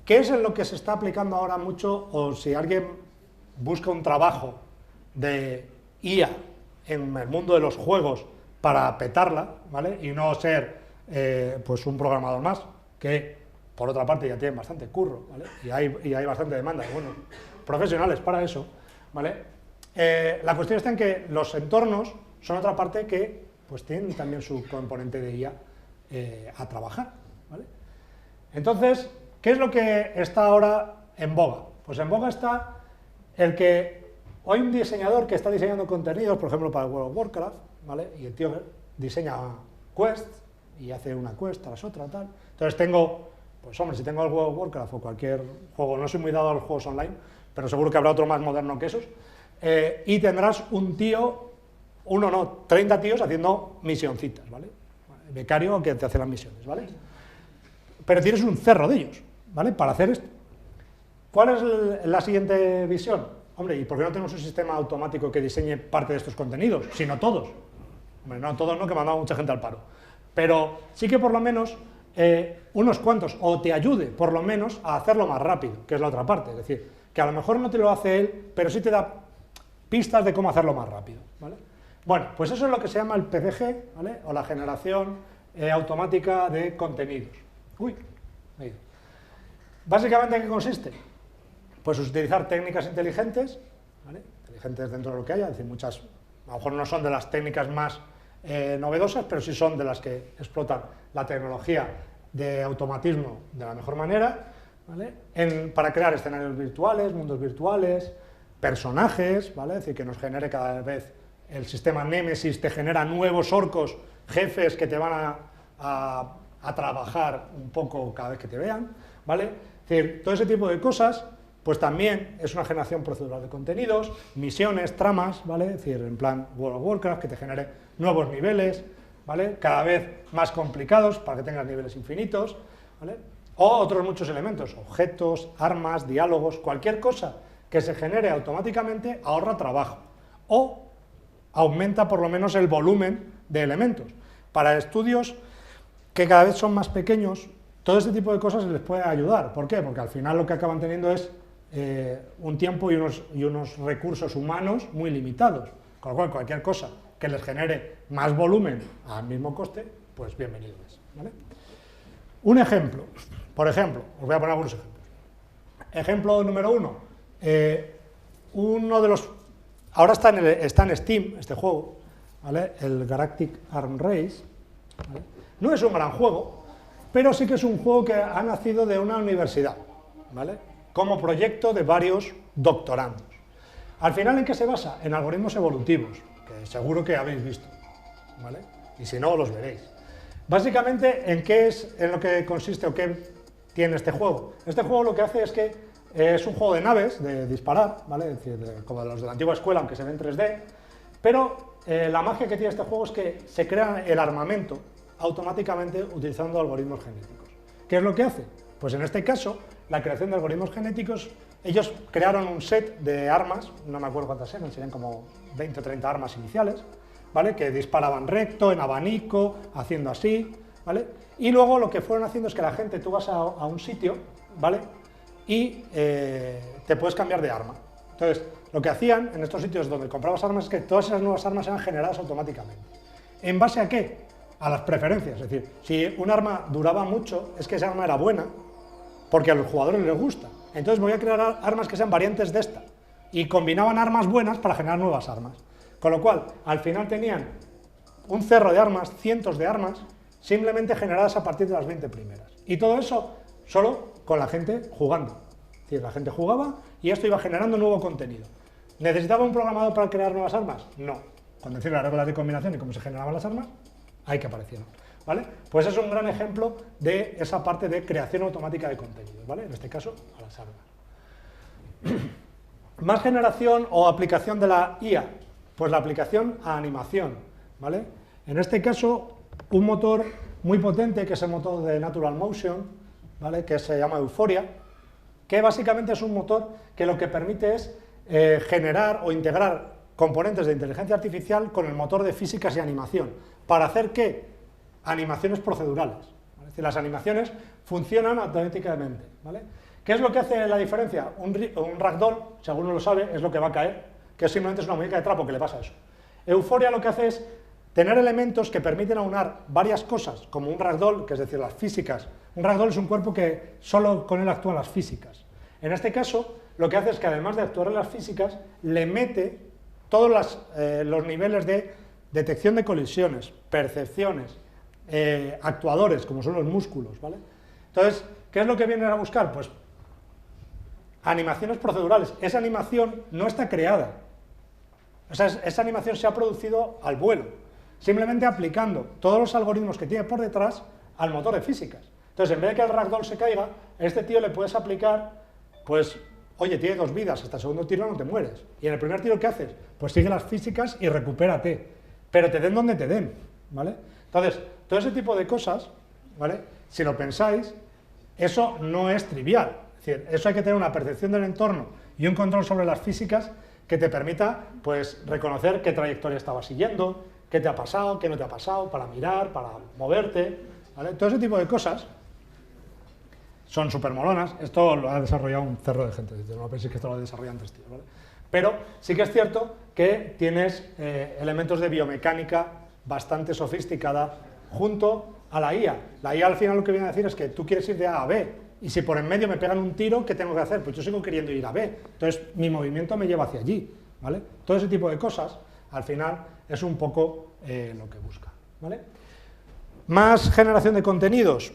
¿qué es en lo que se está aplicando ahora mucho, o si alguien busca un trabajo de IA en el mundo de los juegos para petarla, ¿vale? Y no ser pues un programador más, que por otra parte ya tienen bastante curro, ¿vale? Y hay bastante demanda de buenos profesionales para eso, ¿vale? La cuestión está en que los entornos son otra parte que pues tienen también su componente de IA a trabajar, ¿vale? Entonces, ¿qué es lo que está ahora en boga? Pues en boga está el que hoy un diseñador que está diseñando contenidos, por ejemplo para World of Warcraft, ¿vale? Y el tío diseña quests y hace una quest tras otra, tal. Entonces tengo, pues hombre, si tengo el World of Warcraft o cualquier juego, no soy muy dado a los juegos online, pero seguro que habrá otro más moderno que esos, y tendrás un tío, 30 tíos haciendo misioncitas, ¿vale? Becario que te hace las misiones, ¿vale? Pero tienes un cerro de ellos, ¿vale? Para hacer esto. ¿Cuál es la siguiente visión? Hombre, ¿y por qué no tenemos un sistema automático que diseñe parte de estos contenidos? Sino todos. Hombre, no todos, no, que mandaba mucha gente al paro. Pero sí que por lo menos unos cuantos, o te ayude por lo menos a hacerlo más rápido, que es la otra parte. Es decir, que a lo mejor no te lo hace él, pero sí te da pistas de cómo hacerlo más rápido, ¿vale? Bueno, pues eso es lo que se llama el PCG, ¿vale? O la generación automática de contenidos. Uy, me he ido. Básicamente, ¿en qué consiste? Pues utilizar técnicas inteligentes, ¿vale? Inteligentes dentro de lo que haya, es decir, muchas, a lo mejor no son de las técnicas más novedosas, pero sí son de las que explotan la tecnología de automatismo de la mejor manera, ¿vale? Para crear escenarios virtuales, mundos virtuales, personajes, ¿vale? Es decir, que nos genere cada vez el sistema Nemesis, te genera nuevos orcos, jefes que te van a trabajar un poco cada vez que te vean, ¿vale? Es decir, todo ese tipo de cosas, pues también es una generación procedural de contenidos, misiones, tramas, ¿vale? Es decir, en plan World of Warcraft, que te genere nuevos niveles, ¿vale? Cada vez más complicados para que tengas niveles infinitos, ¿vale? O otros muchos elementos, objetos, armas, diálogos, cualquier cosa que se genere automáticamente ahorra trabajo o aumenta por lo menos el volumen de elementos. Para estudios que cada vez son más pequeños, todo este tipo de cosas les puede ayudar. ¿Por qué? Porque al final lo que acaban teniendo es un tiempo y unos recursos humanos muy limitados, con lo cual cualquier cosa que les genere más volumen al mismo coste, pues bienvenido es, ¿vale? Un ejemplo, por ejemplo, os voy a poner algunos ejemplos. Ejemplo número 1, uno de los, ahora está en Steam este juego, ¿vale? El Galactic Arm Race, ¿vale? No es un gran juego, pero sí que es un juego que ha nacido de una universidad, ¿vale? Como proyecto de varios doctorandos. Al final, ¿en qué se basa? En algoritmos evolutivos, que seguro que habéis visto, ¿vale? Y si no, los veréis. Básicamente, ¿en lo que consiste o qué tiene este juego? Este juego lo que hace es que es un juego de naves, de disparar, ¿vale? Es decir, como los de la antigua escuela, aunque se ve en 3D, pero la magia que tiene este juego es que se crea el armamento automáticamente utilizando algoritmos genéticos. ¿Qué es lo que hace? Pues en este caso, la creación de algoritmos genéticos, ellos crearon un set de armas, no me acuerdo cuántas eran, serían como 20 o 30 armas iniciales, ¿vale? Que disparaban recto, en abanico, haciendo así, ¿vale? Y luego lo que fueron haciendo es que la gente, tú vas a un sitio, ¿vale? Y te puedes cambiar de arma. Entonces, lo que hacían en estos sitios donde comprabas armas es que todas esas nuevas armas eran generadas automáticamente. ¿En base a qué? A las preferencias. Es decir, si un arma duraba mucho, es que esa arma era buena, porque a los jugadores les gusta. Entonces voy a crear armas que sean variantes de esta. Y combinaban armas buenas para generar nuevas armas. Con lo cual, al final tenían un cerro de armas, cientos de armas, simplemente generadas a partir de las 20 primeras. Y todo eso solo con la gente jugando. Es decir, la gente jugaba y esto iba generando nuevo contenido. ¿Necesitaba un programador para crear nuevas armas? No. Con decir las reglas de combinación y cómo se generaban las armas, ahí que aparecieron, ¿vale? Pues es un gran ejemplo de esa parte de creación automática de contenidos, ¿vale? En este caso, a las armas. Más generación o aplicación de la IA, pues la aplicación a animación, ¿vale? En este caso, un motor muy potente, que es el motor de Natural Motion, ¿vale? Que se llama Euphoria, que básicamente es un motor que lo que permite es generar o integrar componentes de inteligencia artificial con el motor de físicas y animación, para hacer ¿qué? Animaciones procedurales, ¿vale? Es decir, las animaciones funcionan automáticamente, ¿vale? ¿Qué es lo que hace la diferencia? Un ragdoll, si alguno lo sabe, es lo que va a caer, que simplemente es una muñeca de trapo que le pasa eso. Euphoria lo que hace es tener elementos que permiten aunar varias cosas, como un ragdoll, que es decir, las físicas. Un ragdoll es un cuerpo que solo con él actúan las físicas. En este caso, lo que hace es que además de actuar en las físicas, le mete todos los niveles de detección de colisiones, percepciones, actuadores, como son los músculos, ¿vale? Entonces, ¿qué es lo que vienen a buscar? Pues animaciones procedurales. Esa animación no está creada. O sea, esa animación se ha producido al vuelo, simplemente aplicando todos los algoritmos que tiene por detrás al motor de físicas. Entonces, en vez de que el ragdoll se caiga, a este tío le puedes aplicar, pues, oye, tiene 2 vidas, hasta el segundo tiro no te mueres. Y en el primer tiro, ¿qué haces? Pues sigue las físicas y recupérate. Pero te den donde te den, ¿vale? Entonces, todo ese tipo de cosas, ¿vale? Si lo pensáis, eso no es trivial. Es decir, eso hay que tener una percepción del entorno y un control sobre las físicas que te permita, pues, reconocer qué trayectoria estabas siguiendo, qué te ha pasado, qué no te ha pasado, para mirar, para moverte, ¿vale? Todo ese tipo de cosas son súper molonas. Esto lo ha desarrollado un cerro de gente, no penséis que esto lo desarrollan 3 tíos, ¿vale? Pero sí que es cierto que tienes elementos de biomecánica bastante sofisticada junto a la IA. La IA al final lo que viene a decir es que tú quieres ir de A a B, y si por en medio me pegan un tiro, ¿qué tengo que hacer? Pues yo sigo queriendo ir a B, entonces mi movimiento me lleva hacia allí, ¿vale? Todo ese tipo de cosas, al final, es un poco lo que busca, ¿vale? Más generación de contenidos,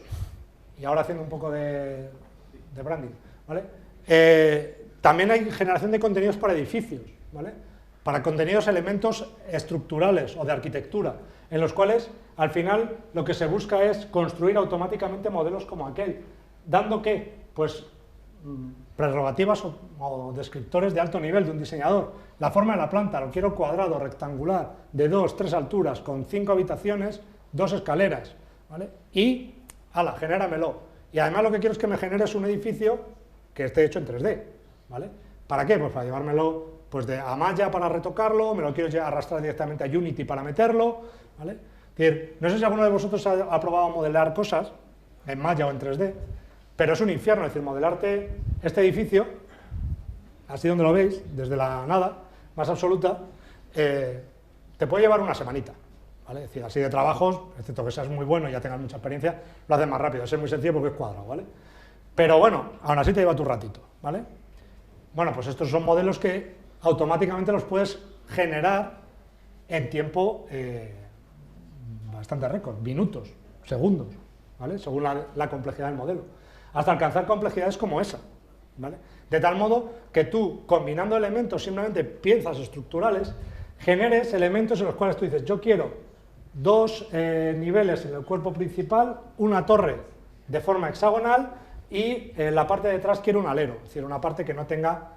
y ahora haciendo un poco de branding, ¿vale? También hay generación de contenidos para edificios, ¿vale? Para contenidos, elementos estructurales o de arquitectura, en los cuales, al final, lo que se busca es construir automáticamente modelos como aquel, dando ¿qué? Pues prerrogativas o descriptores de alto nivel de un diseñador. La forma de la planta, lo quiero cuadrado, rectangular, de 2, 3 alturas, con 5 habitaciones, 2 escaleras, ¿vale? Y, ala, genéramelo. Y además lo que quiero es que me generes un edificio que esté hecho en 3D, ¿vale? ¿Para qué? Pues para llevármelo pues a Maya para retocarlo, me lo quiero arrastrar directamente a Unity para meterlo, ¿vale? Es decir, no sé si alguno de vosotros ha probado modelar cosas en Maya o en 3D, pero es un infierno, es decir, modelarte este edificio, así donde lo veis, desde la nada, más absoluta, te puede llevar una semanita, ¿vale? Es decir, así de trabajos, excepto que seas muy bueno y ya tengas mucha experiencia, lo haces más rápido, es muy sencillo porque es cuadrado, ¿vale? Pero bueno, aún así te lleva tu ratito, ¿vale? Bueno, pues estos son modelos que automáticamente los puedes generar en tiempo bastante récord, minutos, segundos, ¿vale? Según la complejidad del modelo, hasta alcanzar complejidades como esa, ¿vale? De tal modo que tú, combinando elementos, simplemente piezas estructurales, generes elementos en los cuales tú dices, yo quiero 2 niveles en el cuerpo principal, una torre de forma hexagonal y en la parte de atrás quiero un alero, es decir, una parte que no tenga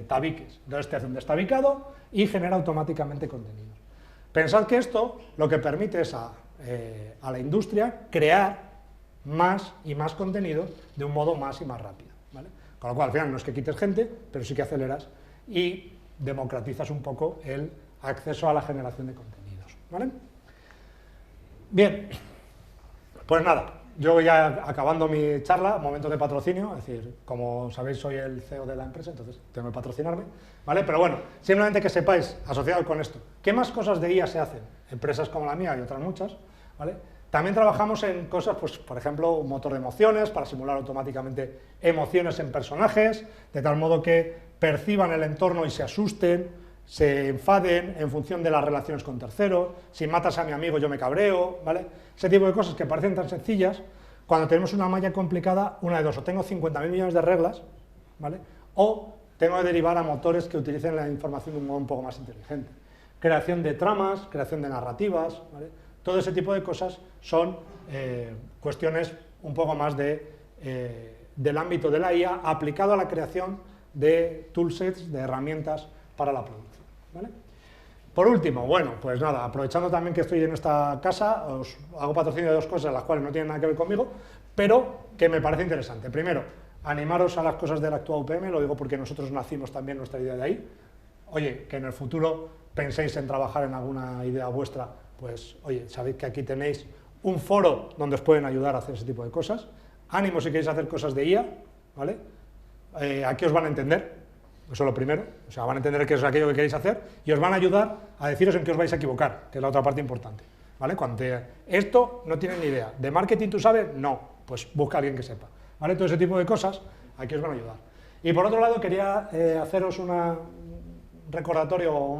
tabiques. Entonces te hace un destabicado y genera automáticamente contenidos. Pensad que esto lo que permite es a la industria crear más y más contenidos de un modo más y más rápido, ¿vale? Con lo cual, al final, no es que quites gente, pero sí que aceleras y democratizas un poco el acceso a la generación de contenidos, ¿vale? Bien, pues nada, yo ya acabando mi charla, momento de patrocinio, es decir, como sabéis soy el CEO de la empresa, entonces tengo que patrocinarme, ¿vale? Pero bueno, simplemente que sepáis, asociado con esto, ¿qué más cosas de IA se hacen? Empresas como la mía y otras muchas, ¿vale? También trabajamos en cosas, pues, por ejemplo, un motor de emociones para simular automáticamente emociones en personajes, de tal modo que perciban el entorno y se asusten, se enfaden en función de las relaciones con terceros, si matas a mi amigo yo me cabreo, ¿vale? Ese tipo de cosas que parecen tan sencillas, cuando tenemos una malla complicada, una de dos, o tengo 50.000 millones de reglas, ¿vale? O tengo que derivar a motores que utilicen la información de un modo un poco más inteligente. Creación de tramas, creación de narrativas, ¿vale? Todo ese tipo de cosas son cuestiones un poco más del ámbito de la IA aplicado a la creación de toolsets, de herramientas para la producción, ¿vale? Por último, bueno, pues nada, aprovechando también que estoy en esta casa, os hago patrocinio de 2 cosas, las cuales no tienen nada que ver conmigo, pero que me parece interesante. Primero, animaros a las cosas de la actual UPM, lo digo porque nosotros nacimos también nuestra idea de ahí. Oye, que en el futuro penséis en trabajar en alguna idea vuestra, pues, oye, sabéis que aquí tenéis un foro donde os pueden ayudar a hacer ese tipo de cosas. Ánimo si queréis hacer cosas de IA, ¿vale? Aquí os van a entender, eso es lo primero, o sea, van a entender qué es aquello que queréis hacer y os van a ayudar a deciros en qué os vais a equivocar, que es la otra parte importante, ¿vale? Esto no tienen ni idea, ¿de marketing tú sabes? No, pues busca a alguien que sepa, ¿vale? Todo ese tipo de cosas, aquí os van a ayudar. Y por otro lado, quería haceros un recordatorio o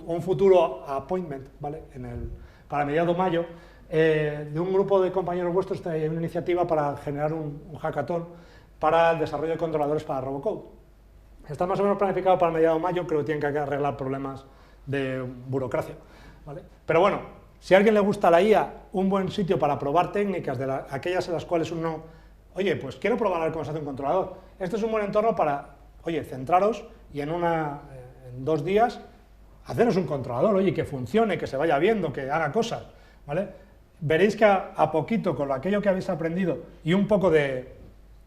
un futuro appointment, ¿vale? Para mediados de mayo, de un grupo de compañeros vuestros, hay una iniciativa para generar un hackathon para el desarrollo de controladores para Robocode. Está más o menos planificado para mediados de mayo, creo que tienen que arreglar problemas de burocracia, ¿vale? Pero bueno, si a alguien le gusta la IA, un buen sitio para probar técnicas, aquellas en las cuales uno, oye, pues quiero probar a ver cómo se hace un controlador. Este es un buen entorno para, oye, centraros y en 2 días haceros un controlador, oye, que funcione, que se vaya viendo, que haga cosas, ¿vale? Veréis que a poquito, con aquello que habéis aprendido y un poco de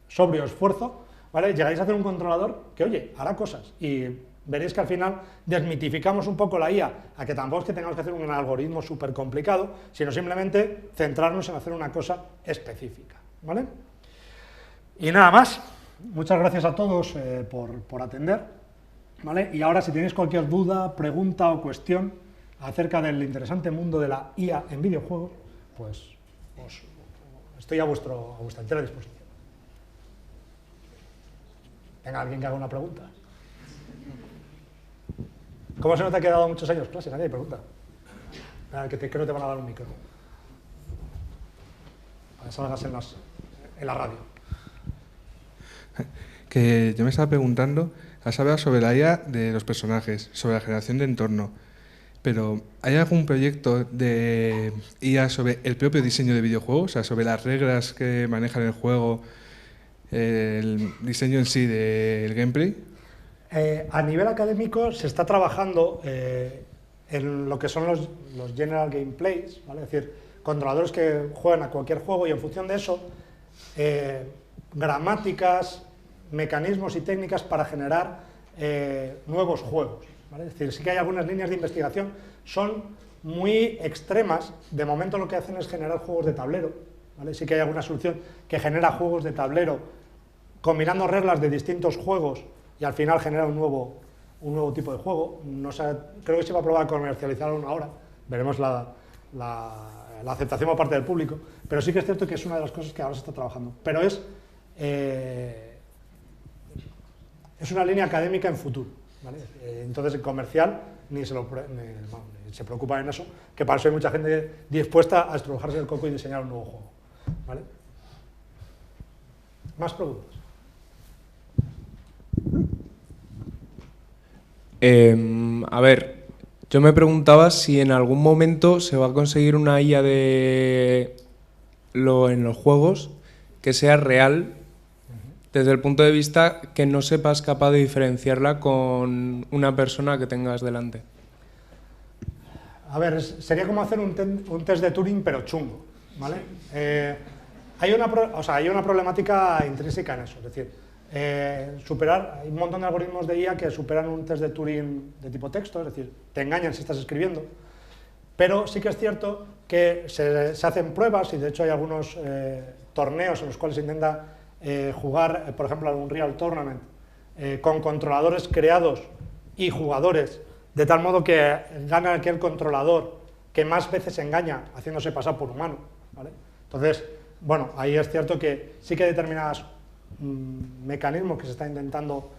sobrio esfuerzo, ¿vale? Llegáis a hacer un controlador que, oye, hará cosas y veréis que al final desmitificamos un poco la IA, a que tampoco es que tengamos que hacer un algoritmo súper complicado, sino simplemente centrarnos en hacer una cosa específica, ¿vale? Y nada más, muchas gracias a todos por atender, ¿vale? Y ahora si tenéis cualquier duda, pregunta o cuestión acerca del interesante mundo de la IA en videojuegos, pues estoy a vuestra entera disposición. Venga, alguien que haga una pregunta. ¿Cómo se nota que he dado muchos años clase? Nadie pregunta. Creo que te van a dar un micro. Para que salgas en la radio. Que yo me estaba preguntando, has hablado sobre la IA de los personajes, sobre la generación de entorno, pero ¿hay algún proyecto de IA sobre el propio diseño de videojuegos? O sea, sobre las reglas que manejan el juego, el diseño en sí del gameplay. A nivel académico se está trabajando en lo que son los general gameplays, ¿vale? Es decir, controladores que juegan a cualquier juego y en función de eso, gramáticas, mecanismos y técnicas para generar nuevos juegos, ¿vale? Es decir, sí que hay algunas líneas de investigación, son muy extremas, de momento lo que hacen es generar juegos de tablero, ¿vale? Sí que hay alguna solución que genera juegos de tablero combinando reglas de distintos juegos y al final genera un nuevo tipo de juego. No sé, creo que se va a probar a comercializar una hora, veremos la aceptación por parte del público, pero sí que es cierto que es una de las cosas que ahora se está trabajando, pero es una línea académica en futuro, ¿vale? Entonces, en comercial ni se preocupa en eso, que para eso hay mucha gente dispuesta a estrujarse el coco y diseñar un nuevo juego, ¿vale? ¿Más preguntas? A ver, yo me preguntaba si en algún momento se va a conseguir una IA en los juegos que sea real, desde el punto de vista que no sepas capaz de diferenciarla con una persona que tengas delante. A ver, sería como hacer un test de Turing, pero chungo, ¿vale? Hay una problemática intrínseca en eso, es decir, hay un montón de algoritmos de IA que superan un test de Turing de tipo texto, es decir, te engañan si estás escribiendo, pero sí que es cierto que se hacen pruebas y de hecho hay algunos torneos en los cuales se intenta jugar, por ejemplo, un Real Tournament con controladores creados y jugadores, de tal modo que gana aquel controlador que más veces engaña haciéndose pasar por humano, ¿vale? Entonces, bueno, ahí es cierto que sí que hay determinados mecanismos que se está intentando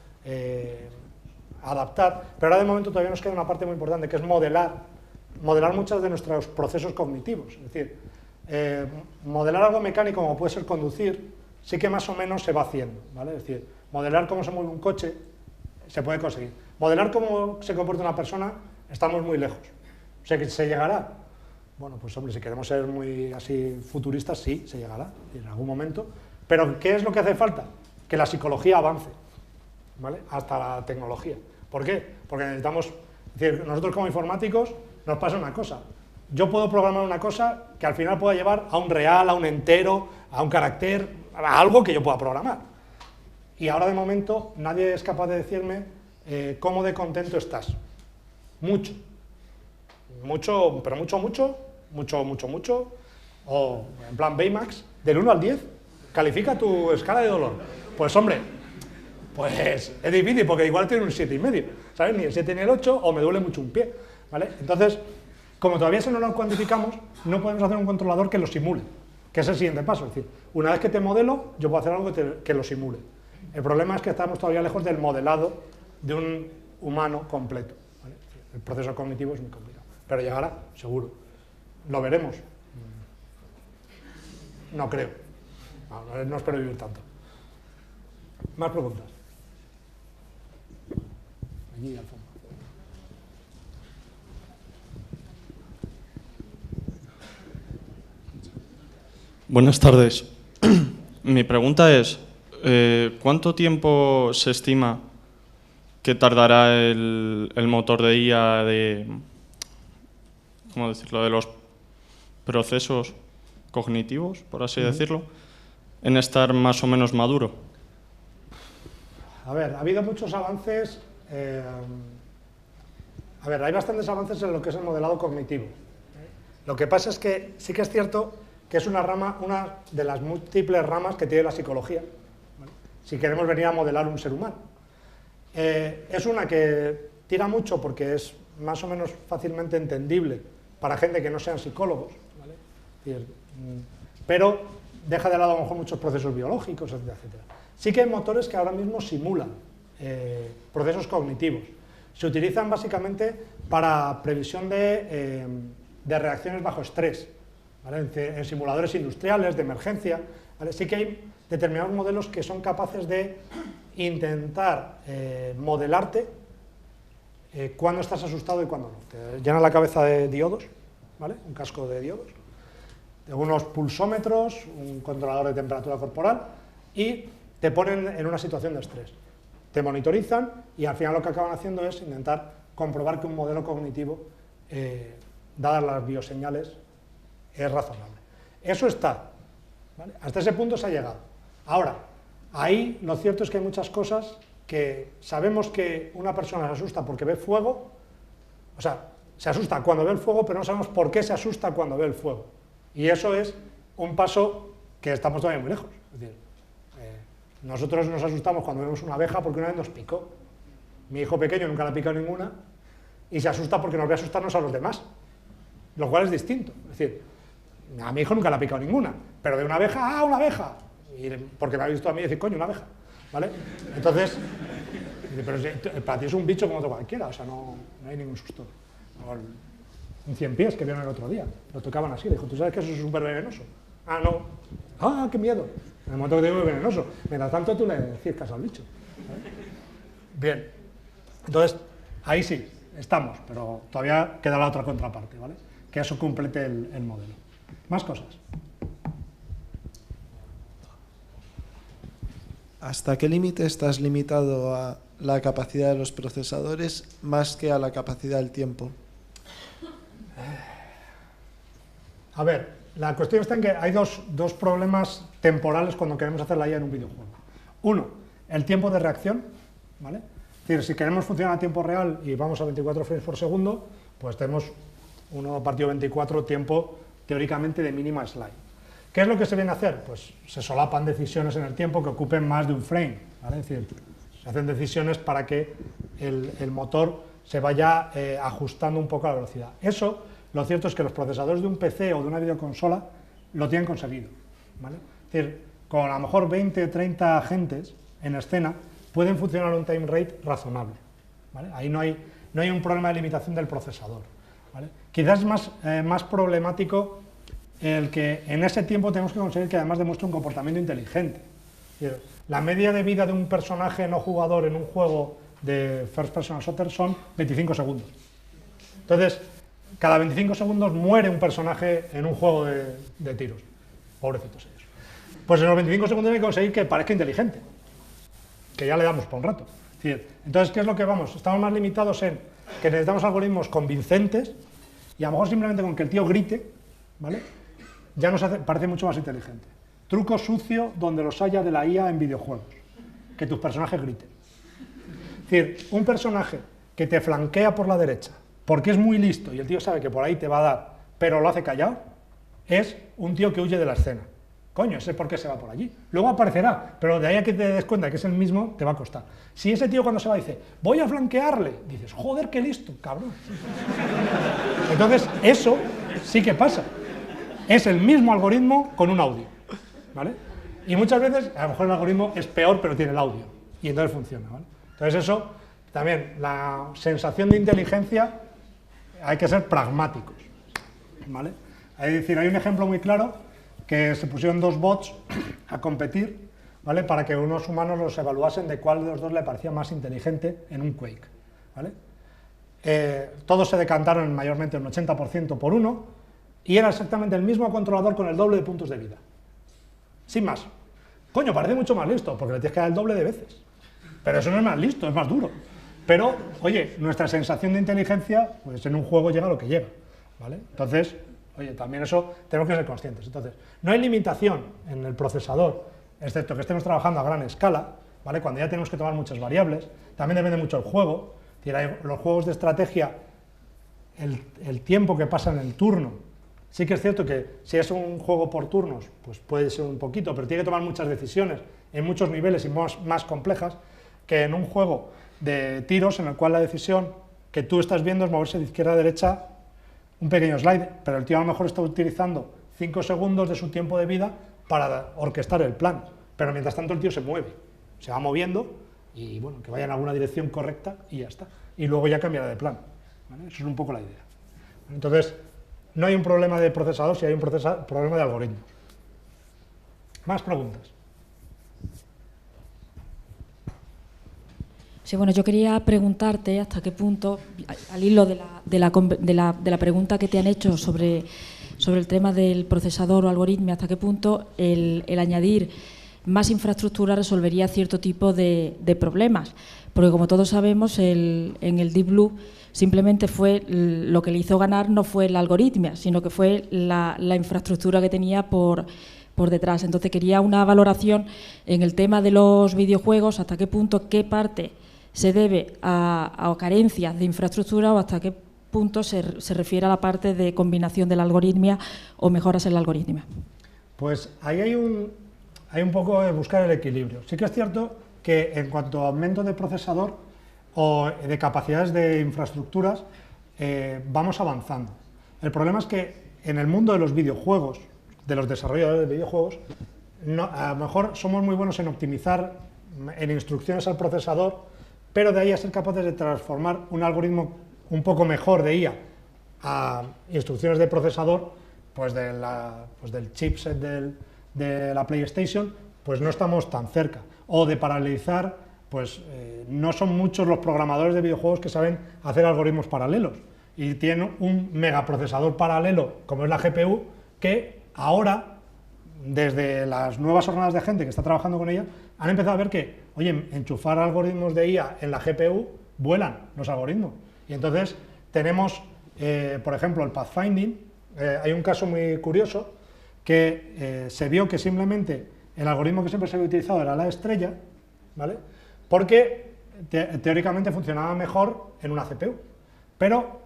adaptar, pero ahora de momento todavía nos queda una parte muy importante, que es modelar muchos de nuestros procesos cognitivos. Es decir, modelar algo mecánico como puede ser conducir, sí que más o menos se va haciendo, ¿vale? Es decir, modelar cómo se mueve un coche se puede conseguir. Modelar cómo se comporta una persona, estamos muy lejos. O sea, que se llegará. Bueno, pues hombre, si queremos ser muy así futuristas, sí, se llegará en algún momento. Pero ¿qué es lo que hace falta? Que la psicología avance, ¿vale? Hasta la tecnología. ¿Por qué? Porque necesitamos, es decir, nosotros como informáticos nos pasa una cosa. Yo puedo programar una cosa que al final pueda llevar a un real, a un entero, a un carácter, a algo que yo pueda programar. Y ahora de momento nadie es capaz de decirme cómo de contento estás. Mucho. Mucho, pero mucho. O en plan Baymax, del 1 al 10, califica tu escala de dolor. Pues hombre, pues es difícil porque igual tiene un 7,5, ¿sabes? Ni el 7 ni el 8, o me duele mucho un pie, ¿vale? Entonces, como todavía eso no lo cuantificamos, no podemos hacer un controlador que lo simule, que es el siguiente paso. Es decir, una vez que te modelo, yo puedo hacer algo que lo simule. El problema es que estamos todavía lejos del modelado de un humano completo, ¿vale? El proceso cognitivo es muy complicado, pero llegará, seguro. Lo veremos. No creo. No espero vivir tanto. Más preguntas. Allí al fondo. Buenas tardes. Mi pregunta es, ¿cuánto tiempo se estima que tardará el motor de IA ¿cómo decirlo?, de los procesos cognitivos, por así decirlo, en estar más o menos maduro? A ver, ha habido muchos avances. Hay bastantes avances en lo que es el modelado cognitivo. Lo que pasa es que sí que es cierto que es una de las múltiples ramas que tiene la psicología, ¿vale? Si queremos venir a modelar un ser humano. Es una que tira mucho porque es más o menos fácilmente entendible para gente que no sean psicólogos, ¿vale? Es decir, pero deja de lado a lo mejor muchos procesos biológicos, etcétera, etcétera. Sí que hay motores que ahora mismo simulan procesos cognitivos. Se utilizan básicamente para previsión de reacciones bajo estrés, ¿vale? En simuladores industriales, de emergencia, ¿vale? Sí que hay determinados modelos que son capaces de intentar modelarte cuándo estás asustado y cuándo no. Te llenan la cabeza de diodos, ¿vale? Un casco de diodos, de unos pulsómetros, un controlador de temperatura corporal, y te ponen en una situación de estrés. Te monitorizan y al final lo que acaban haciendo es intentar comprobar que un modelo cognitivo, dadas las bioseñales, es razonable. Eso está, ¿vale? Hasta ese punto se ha llegado. Ahora, ahí lo cierto es que hay muchas cosas que sabemos que una persona se asusta porque ve fuego, o sea, se asusta cuando ve el fuego, pero no sabemos por qué se asusta cuando ve el fuego. Y eso es un paso que estamos todavía muy lejos. Es decir, nosotros nos asustamos cuando vemos una abeja porque una vez nos picó. Mi hijo pequeño nunca le ha picado ninguna y se asusta porque nos ve asustarnos a los demás, lo cual es distinto. Es decir, a mi hijo nunca le ha picado ninguna, pero de una abeja, ¡ah, una abeja! Y porque me ha visto a mí decir, coño, una abeja, ¿vale? Entonces, pero para ti es un bicho como otro cualquiera, o sea, no hay ningún susto. Un 100 pies que vieron el otro día, lo tocaban así, le dijo, ¿tú sabes que eso es súper venenoso? Ah, no. Ah, qué miedo. En el momento que te digo que es venenoso, mientras tanto tú le circas al bicho, ¿vale? Bien, entonces, ahí sí, estamos, pero todavía queda la otra contraparte, ¿vale? Que eso complete el modelo. Más cosas. ¿Hasta qué límite estás limitado a la capacidad de los procesadores más que a la capacidad del tiempo? A ver, la cuestión está en que hay dos problemas temporales cuando queremos hacer la IA en un videojuego. Uno, el tiempo de reacción, ¿vale? Es decir, si queremos funcionar a tiempo real y vamos a 24 frames por segundo, pues tenemos 1/24 tiempo teóricamente de mínima slide. ¿Qué es lo que se viene a hacer? Pues se solapan decisiones en el tiempo que ocupen más de un frame, ¿vale? Es decir, se hacen decisiones para que el motor se vaya ajustando un poco a la velocidad. Eso, lo cierto es que los procesadores de un PC o de una videoconsola lo tienen conseguido, ¿vale? Es decir, con a lo mejor 20 o 30 agentes en escena pueden funcionar a un time rate razonable, ¿vale? Ahí no hay un problema de limitación del procesador, ¿vale? Quizás es más problemático el que en ese tiempo tenemos que conseguir que además demuestre un comportamiento inteligente. Es decir, la media de vida de un personaje no jugador en un juego de First Person Shooter son 25 segundos. Entonces, cada 25 segundos muere un personaje en un juego de tiros. Pobrecitos ellos. Pues en los 25 segundos hay que conseguir que parezca inteligente, que ya le damos por un rato. Es decir, entonces, ¿qué es lo que vamos? Estamos más limitados en que necesitamos algoritmos convincentes y a lo mejor simplemente con que el tío grite, ¿vale? Ya nos parece mucho más inteligente. Truco sucio donde los haya de la IA en videojuegos. Que tus personajes griten. Es decir, un personaje que te flanquea por la derecha porque es muy listo y el tío sabe que por ahí te va a dar, pero lo hace callado, es un tío que huye de la escena. Coño, ese por qué se va por allí. Luego aparecerá, pero de ahí a que te des cuenta que es el mismo, te va a costar. Si ese tío cuando se va dice, voy a flanquearle, dices, joder, qué listo, cabrón. Entonces, eso sí que pasa. Es el mismo algoritmo con un audio, ¿vale? Y muchas veces, a lo mejor el algoritmo es peor, pero tiene el audio, y entonces funciona, ¿vale? Entonces eso, también, la sensación de inteligencia, hay que ser pragmáticos, ¿vale? Es decir, hay un ejemplo muy claro, que se pusieron dos bots a competir, ¿vale? Para que unos humanos los evaluasen de cuál de los dos le parecía más inteligente en un Quake, ¿vale? Todos se decantaron mayormente un 80% por uno, y era exactamente el mismo controlador con el doble de puntos de vida. Sin más. Coño, parece mucho más listo, porque le tienes que dar el doble de veces. Pero eso no es más listo, es más duro. Pero, oye, nuestra sensación de inteligencia, pues en un juego llega lo que llega, ¿vale? Entonces, oye, también eso tenemos que ser conscientes. Entonces, no hay limitación en el procesador, excepto que estemos trabajando a gran escala, ¿vale? Cuando ya tenemos que tomar muchas variables. También depende mucho del juego. Es decir, hay los juegos de estrategia, el tiempo que pasa en el turno. Sí que es cierto que si es un juego por turnos, pues puede ser un poquito, pero tiene que tomar muchas decisiones en muchos niveles y más complejas que en un juego de tiros en el cual la decisión que tú estás viendo es moverse de izquierda a derecha un pequeño slide, pero el tío a lo mejor está utilizando 5 segundos de su tiempo de vida para orquestar el plan, pero mientras tanto el tío se mueve, se va moviendo y bueno, que vaya en alguna dirección correcta y ya está. Y luego ya cambiará de plan, ¿vale? Eso es un poco la idea. Entonces, no hay un problema de procesador, si hay un problema de algoritmos. Más preguntas. Sí, bueno, yo quería preguntarte hasta qué punto, al hilo de la pregunta que te han hecho sobre el tema del procesador o algoritmo, hasta qué punto el añadir más infraestructura resolvería cierto tipo de problemas. Porque como todos sabemos, en el Deep Blue simplemente fue lo que le hizo ganar, no fue la algoritmia, sino que fue la infraestructura que tenía por detrás. Entonces quería una valoración en el tema de los videojuegos, hasta qué punto, qué parte se debe a carencias de infraestructura o hasta qué punto se refiere a la parte de combinación de la algoritmia o mejoras en la algoritmia. Pues ahí hay un poco de buscar el equilibrio. Sí que es cierto que en cuanto a aumento de procesador o de capacidades de infraestructuras, vamos avanzando. El problema es que en el mundo de los videojuegos, de los desarrolladores de videojuegos, a lo mejor somos muy buenos en optimizar en instrucciones al procesador, pero de ahí a ser capaces de transformar un algoritmo un poco mejor de IA a instrucciones de procesador, pues del chipset de la PlayStation, pues no estamos tan cerca. O de paralelizar, pues no son muchos los programadores de videojuegos que saben hacer algoritmos paralelos. Y tienen un megaprocesador paralelo, como es la GPU, que ahora, desde las nuevas jornadas de gente que está trabajando con ella, han empezado a ver que, oye, enchufar algoritmos de IA en la GPU, vuelan los algoritmos. Y entonces tenemos, por ejemplo, el pathfinding. Hay un caso muy curioso que se vio que simplemente el algoritmo que siempre se había utilizado era la estrella, ¿vale? Porque teóricamente funcionaba mejor en una CPU. Pero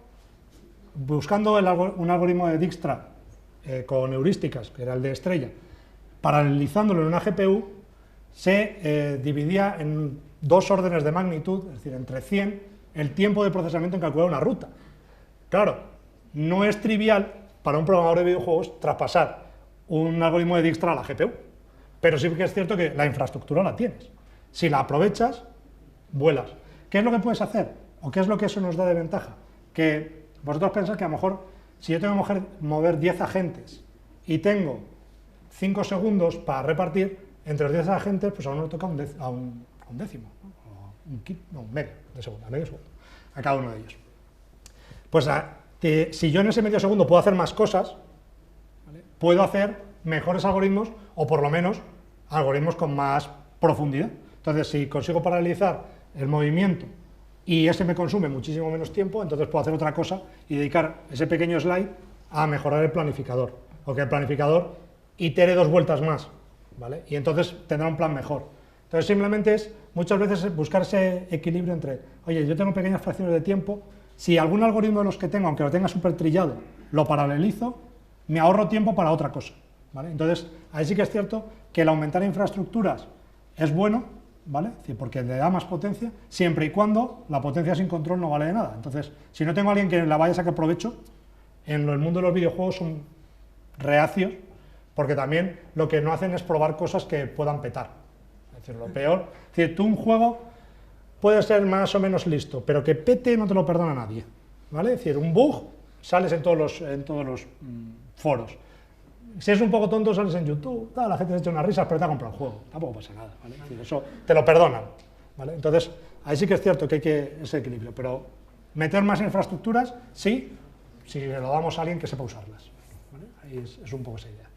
buscando un algoritmo de Dijkstra con heurísticas, que era el de estrella, paralelizándolo en una GPU, se dividía en 2 órdenes de magnitud, es decir, entre 100, el tiempo de procesamiento en calcular una ruta. Claro, no es trivial para un programador de videojuegos traspasar un algoritmo de Dijkstra a la GPU, pero sí que es cierto que la infraestructura la tienes. Si la aprovechas, vuelas. ¿Qué es lo que puedes hacer? ¿O qué es lo que eso nos da de ventaja? Que vosotros pensáis que a lo mejor, si yo tengo que mover 10 agentes y tengo 5 segundos para repartir, entre los 10 agentes, pues a uno le toca a un décimo, ¿no? Un medio de segundo, a cada uno de ellos. Pues si yo en ese medio segundo puedo hacer más cosas, ¿vale?, puedo hacer mejores algoritmos, o por lo menos algoritmos con más profundidad. Entonces, si consigo paralelizar el movimiento y ese me consume muchísimo menos tiempo, entonces puedo hacer otra cosa y dedicar ese pequeño slide a mejorar el planificador, o que el planificador itere 2 vueltas más, ¿vale? Y entonces tendrá un plan mejor. Entonces simplemente es muchas veces buscar ese equilibrio entre, oye, yo tengo pequeñas fracciones de tiempo, si algún algoritmo de los que tengo, aunque lo tenga súper trillado, lo paralelizo, me ahorro tiempo para otra cosa, ¿vale? Entonces ahí sí que es cierto que el aumentar infraestructuras es bueno, ¿vale? Porque le da más potencia, siempre y cuando la potencia sin control no vale de nada. Entonces, si no tengo a alguien que la vaya a sacar provecho, en el mundo de los videojuegos son reacios, porque también lo que no hacen es probar cosas que puedan petar. Es decir, lo peor, es decir, tú un juego puede ser más o menos listo, pero que pete no te lo perdona nadie, ¿vale? Es decir, un bug sales en todos los foros. Si es un poco tonto, sales en YouTube, la gente se echa unas risas, pero te ha comprado el juego, tampoco pasa nada, ¿vale? Es decir, eso te lo perdonan, ¿vale? Entonces, ahí sí que es cierto que hay ese equilibrio, pero meter más infraestructuras, sí, si le lo damos a alguien que sepa usarlas, ¿vale? Ahí es un poco esa idea.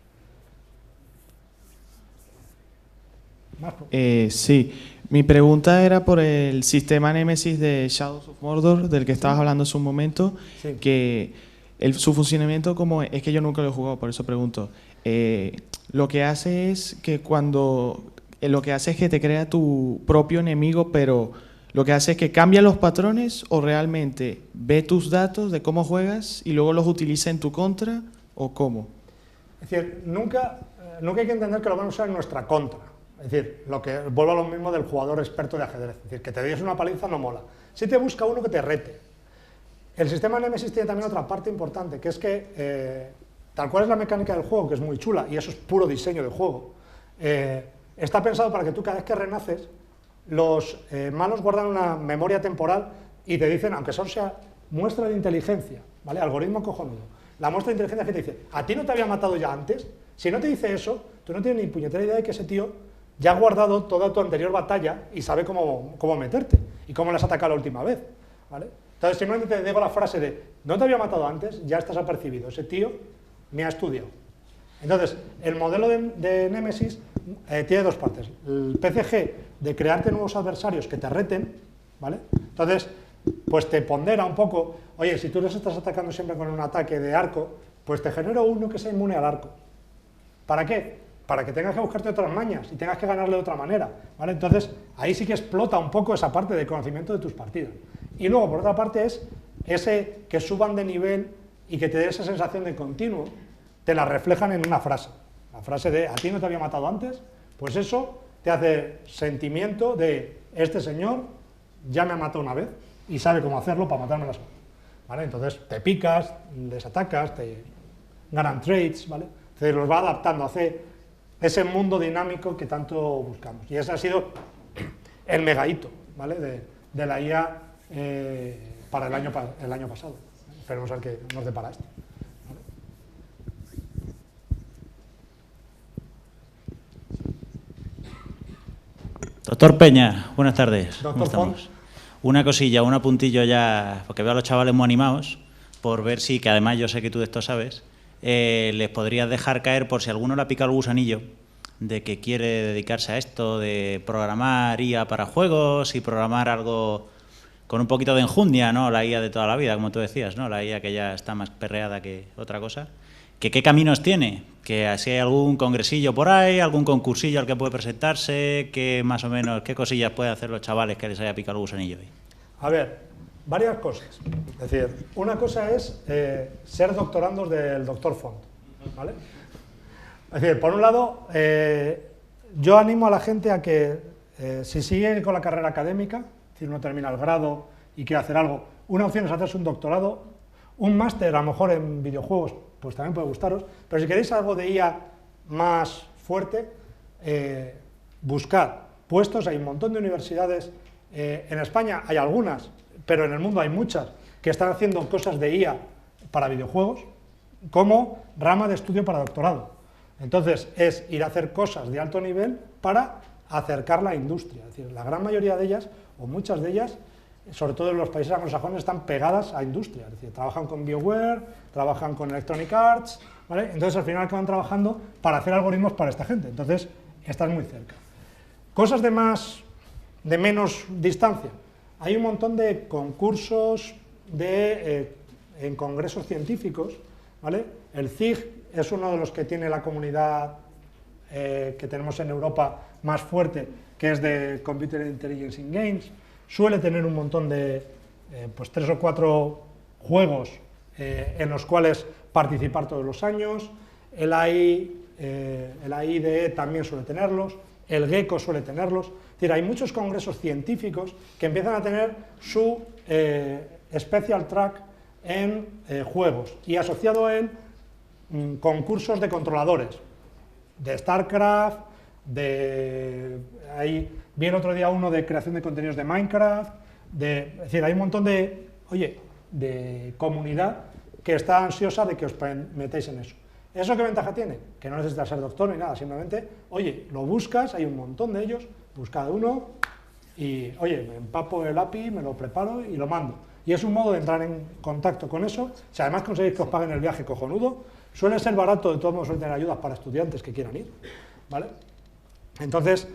Sí, mi pregunta era por el sistema Nemesis de Shadows of Mordor, del que estabas hablando hace un momento, Sí. que su funcionamiento, como es que yo nunca lo he jugado, por eso pregunto. Lo que hace es que lo que hace es que te crea tu propio enemigo, pero lo que hace es que cambia los patrones, o realmente ve tus datos de cómo juegas y luego los utiliza en tu contra, o cómo. Es decir, nunca hay que entender que lo van a usar en nuestra contra. Es decir, vuelvo a lo mismo del jugador experto de ajedrez. Es decir, que te des una paliza no mola. Si te busca uno que te rete. El sistema Nemesis tiene también otra parte importante, que es que tal cual es la mecánica del juego, que es muy chula, y eso es puro diseño de juego, está pensado para que tú cada vez que renaces, los malos guardan una memoria temporal y te dicen, aunque solo sea muestra de inteligencia, ¿vale? Algoritmo cojonudo. La muestra de inteligencia que te dice, ¿a ti no te había matado ya antes? Si no te dice eso, tú no tienes ni puñetera idea de que ese tío ya ha guardado toda tu anterior batalla y sabe cómo meterte y cómo le has atacado la última vez, ¿vale? Entonces, simplemente te digo la frase de, no te había matado antes, ya estás apercibido, ese tío me ha estudiado. Entonces, el modelo de Némesis tiene dos partes. El PCG de crearte nuevos adversarios que te reten, ¿vale? Entonces, pues te pondera un poco, oye, si tú les estás atacando siempre con un ataque de arco, pues te genero uno que sea inmune al arco. ¿Para qué? Para que tengas que buscarte otras mañas y tengas que ganarle de otra manera, ¿vale? Entonces, ahí sí que explota un poco esa parte de conocimiento de tus partidas. Y luego, por otra parte, es ese que suban de nivel y que te dé esa sensación de continuo, te la reflejan en una frase. La frase de, ¿a ti no te había matado antes? Pues eso te hace sentimiento de, este señor ya me ha matado una vez y sabe cómo hacerlo para matarme la segunda, ¿vale? Entonces, te picas, les atacas, te ganan trades, ¿vale? Entonces, los va adaptando, hace ese mundo dinámico que tanto buscamos. Y ese ha sido el megahito, ¿vale? De la IA para el año pasado. Esperemos a ver qué nos depara esto. Doctor Peña, buenas tardes. Doctor ¿Cómo estamos? Font. Una cosilla, un apuntillo ya, porque veo a los chavales muy animados, por ver si, que además yo sé que tú de esto sabes, les podrías dejar caer por si alguno le ha picado el gusanillo de que quiere dedicarse a esto, de programar IA para juegos y programar algo con un poquito de enjundia, ¿no? La IA de toda la vida, como tú decías, ¿no? La IA que ya está más perreada que otra cosa. ¿Que qué caminos tiene? Que así hay algún congresillo por ahí, algún concursillo al que puede presentarse, que más o menos, qué cosillas pueden hacer los chavales que les haya picado el gusanillo hoy. A ver, varias cosas. Es decir, una cosa es ser doctorandos del doctor Font, ¿vale? Es decir, por un lado, yo animo a la gente a que si sigue con la carrera académica, es decir, uno termina el grado y quiere hacer algo, una opción es hacerse un doctorado, un máster a lo mejor en videojuegos, pues también puede gustaros, pero si queréis algo de IA más fuerte, buscad puestos, hay un montón de universidades, en España hay algunas, pero en el mundo hay muchas, que están haciendo cosas de IA para videojuegos, como rama de estudio para doctorado. Entonces, es ir a hacer cosas de alto nivel para acercar la industria. Es decir, la gran mayoría de ellas, o muchas de ellas, sobre todo en los países anglosajones, están pegadas a industria. Es decir, trabajan con BioWare, trabajan con Electronic Arts, ¿vale? Entonces, al final acaban trabajando para hacer algoritmos para esta gente. Entonces, estás muy cerca. Cosas de menos distancia. Hay un montón de concursos en congresos científicos, ¿vale? El CIG es uno de los que tiene la comunidad que tenemos en Europa más fuerte, que es de Computer Intelligence in Games. Suele tener un montón de, pues 3 o 4 juegos en los cuales participar todos los años. El AIDE también suele tenerlos, el GECO suele tenerlos. Es decir, hay muchos congresos científicos que empiezan a tener su special track en juegos y asociado a él concursos de controladores, de StarCraft, ahí vi el otro día uno de creación de contenidos de Minecraft, es decir, hay un montón de comunidad que está ansiosa de que os metáis en eso. ¿Eso qué ventaja tiene? Que no necesitas ser doctor ni nada, simplemente, oye, lo buscas, hay un montón de ellos, buscad uno y, oye, me empapo el API, me lo preparo y lo mando. Y es un modo de entrar en contacto con eso. Si además conseguís que os paguen el viaje cojonudo, suele ser barato, de todos modos suele tener ayudas para estudiantes que quieran ir, ¿vale? Entonces,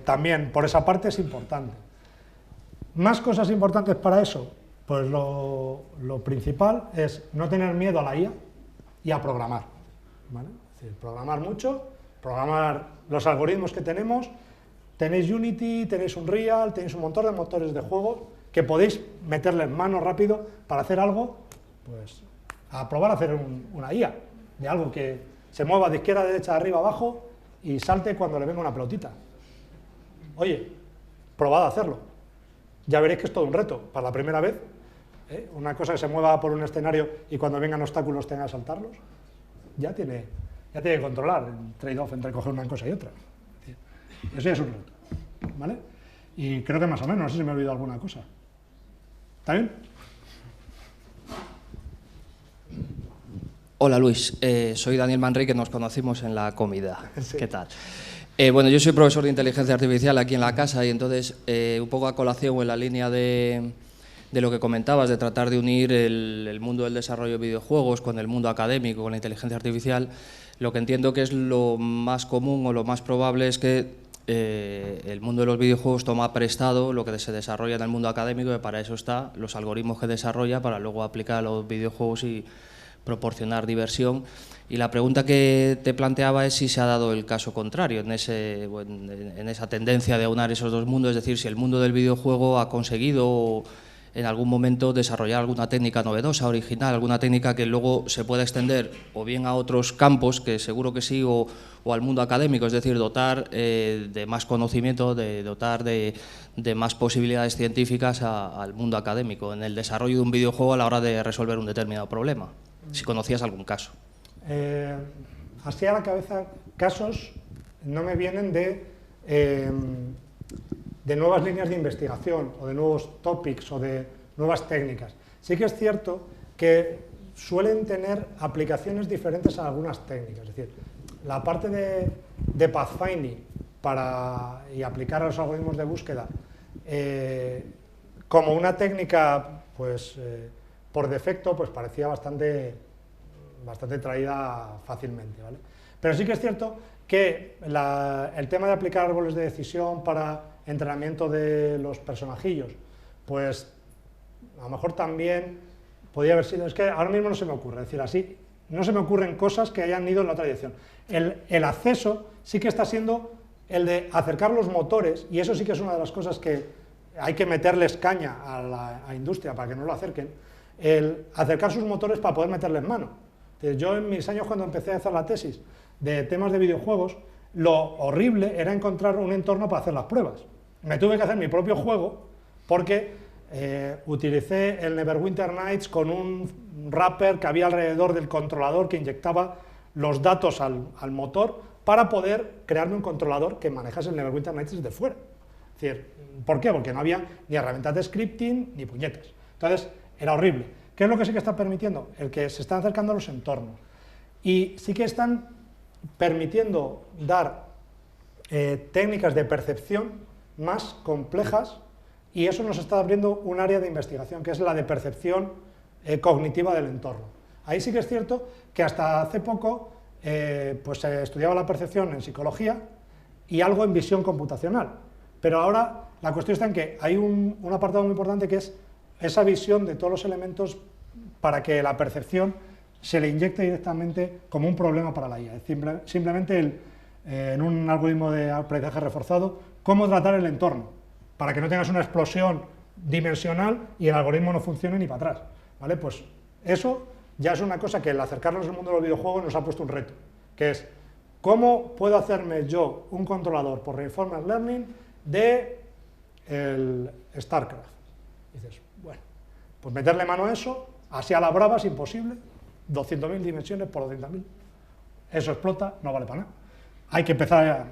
también por esa parte es importante. Más cosas importantes para eso, pues lo principal es no tener miedo a la IA y a programar, ¿vale? Es decir, programar mucho, programar los algoritmos que tenemos. Tenéis Unity, tenéis Unreal, tenéis un montón de motores de juego que podéis meterle en mano rápido para hacer algo, pues a probar a hacer una IA, de algo que se mueva de izquierda a derecha, de arriba a abajo y salte cuando le venga una pelotita. Oye, probad a hacerlo. Ya veréis que es todo un reto, para la primera vez, una cosa que se mueva por un escenario y cuando vengan obstáculos tenga que saltarlos. ya tiene que controlar el trade-off entre coger una cosa y otra. Eso ya es un reto, ¿vale? Y creo que más o menos, no sé si me he olvidado alguna cosa. ¿Está bien? Hola Luis, soy Daniel Manrique, nos conocimos en la comida. Sí. ¿Qué tal? Bueno, yo soy profesor de inteligencia artificial aquí en la casa y entonces un poco a colación en la línea de lo que comentabas, de tratar de unir el mundo del desarrollo de videojuegos con el mundo académico, con la inteligencia artificial, lo que entiendo que es lo más común o lo más probable es que el mundo de los videojuegos toma prestado lo que se desarrolla en el mundo académico y para eso está los algoritmos que desarrolla para luego aplicar a los videojuegos y proporcionar diversión. Y la pregunta que te planteaba es si se ha dado el caso contrario en esa tendencia de aunar esos dos mundos, es decir, si el mundo del videojuego ha conseguido en algún momento desarrollar alguna técnica novedosa, original, alguna técnica que luego se pueda extender o bien a otros campos, que seguro que sí, o al mundo académico, es decir, dotar de más conocimiento, dotar de más posibilidades científicas al mundo académico en el desarrollo de un videojuego a la hora de resolver un determinado problema, si conocías algún caso. Así a la cabeza, casos no me vienen de nuevas líneas de investigación o de nuevos topics o de nuevas técnicas. Sí que es cierto que suelen tener aplicaciones diferentes a algunas técnicas, es decir, la parte de pathfinding y aplicar a los algoritmos de búsqueda como una técnica pues, por defecto pues parecía bastante traída fácilmente, ¿vale? Pero sí que es cierto que el tema de aplicar árboles de decisión para entrenamiento de los personajillos, pues a lo mejor también podría haber sido, es que ahora mismo no se me ocurre, es decir, así no se me ocurren cosas que hayan ido en la otra dirección. El acceso sí que está siendo el de acercar los motores, y eso sí que es una de las cosas que hay que meterles caña a la industria para que no lo acerquen, el acercar sus motores para poder meterles mano. Yo en mis años cuando empecé a hacer la tesis de temas de videojuegos, lo horrible era encontrar un entorno para hacer las pruebas. Me tuve que hacer mi propio juego porque utilicé el Neverwinter Nights con un wrapper que había alrededor del controlador que inyectaba los datos al motor para poder crearme un controlador que manejase el Neverwinter Nights desde fuera. Es decir, ¿por qué? Porque no había ni herramientas de scripting ni puñetas. Entonces, era horrible. ¿Qué es lo que sí que está permitiendo? El que se están acercando a los entornos. Y sí que están permitiendo dar técnicas de percepción más complejas y eso nos está abriendo un área de investigación que es la de percepción cognitiva del entorno. Ahí sí que es cierto que hasta hace poco pues se estudiaba la percepción en psicología y algo en visión computacional, pero ahora la cuestión está en que hay un apartado muy importante que es esa visión de todos los elementos para que la percepción se le inyecte directamente como un problema para la IA. Simplemente en un algoritmo de aprendizaje reforzado, cómo tratar el entorno, para que no tengas una explosión dimensional y el algoritmo no funcione ni para atrás, ¿vale? Pues eso ya es una cosa que el acercarnos al mundo de los videojuegos nos ha puesto un reto, que es ¿cómo puedo hacerme yo un controlador por Reinforcement Learning de el StarCraft? Y dices, bueno, pues meterle mano a eso, así a la brava es imposible, 200.000 dimensiones por 200.000, eso explota, no vale para nada. Hay que empezar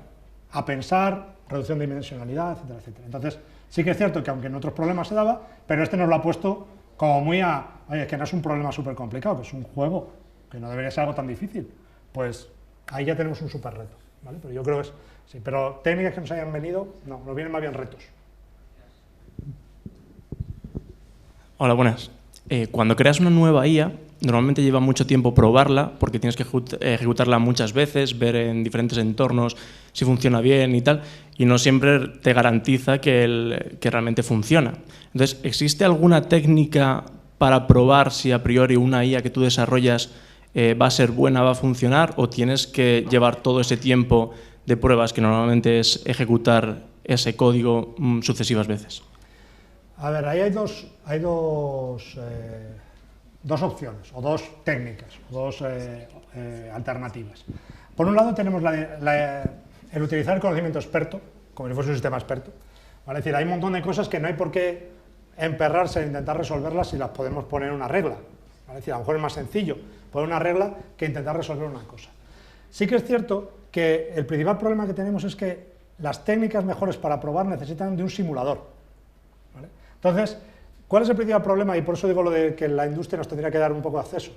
a pensar, reducción de dimensionalidad, etcétera, etcétera. Entonces, sí que es cierto que aunque en otros problemas se daba, pero este nos lo ha puesto como muy oye, es que no es un problema súper complicado, que es un juego, que no debería ser algo tan difícil. Pues ahí ya tenemos un súper reto, ¿vale? Pero yo creo que es, sí, pero técnicas que nos hayan venido, no, nos vienen más bien retos. Hola, buenas. Cuando creas una nueva IA, normalmente lleva mucho tiempo probarla porque tienes que ejecutarla muchas veces, ver en diferentes entornos si funciona bien y tal, y no siempre te garantiza que realmente funciona. Entonces, ¿existe alguna técnica para probar si a priori una IA que tú desarrollas va a ser buena, va a funcionar, o tienes que llevar todo ese tiempo de pruebas que normalmente es ejecutar ese código sucesivas veces? A ver, ahí hay dos opciones, o dos técnicas, o dos alternativas. Por un lado tenemos el utilizar el conocimiento experto, como si fuese un sistema experto. ¿Vale? Es decir, hay un montón de cosas que no hay por qué emperrarse e intentar resolverlas si las podemos poner en una regla. ¿Vale? Es decir, a lo mejor es más sencillo poner una regla que intentar resolver una cosa. Sí que es cierto que el principal problema que tenemos es que las técnicas mejores para probar necesitan de un simulador, ¿vale? Entonces, ¿cuál es el principal problema? Y por eso digo lo de que la industria nos tendría que dar un poco de acceso.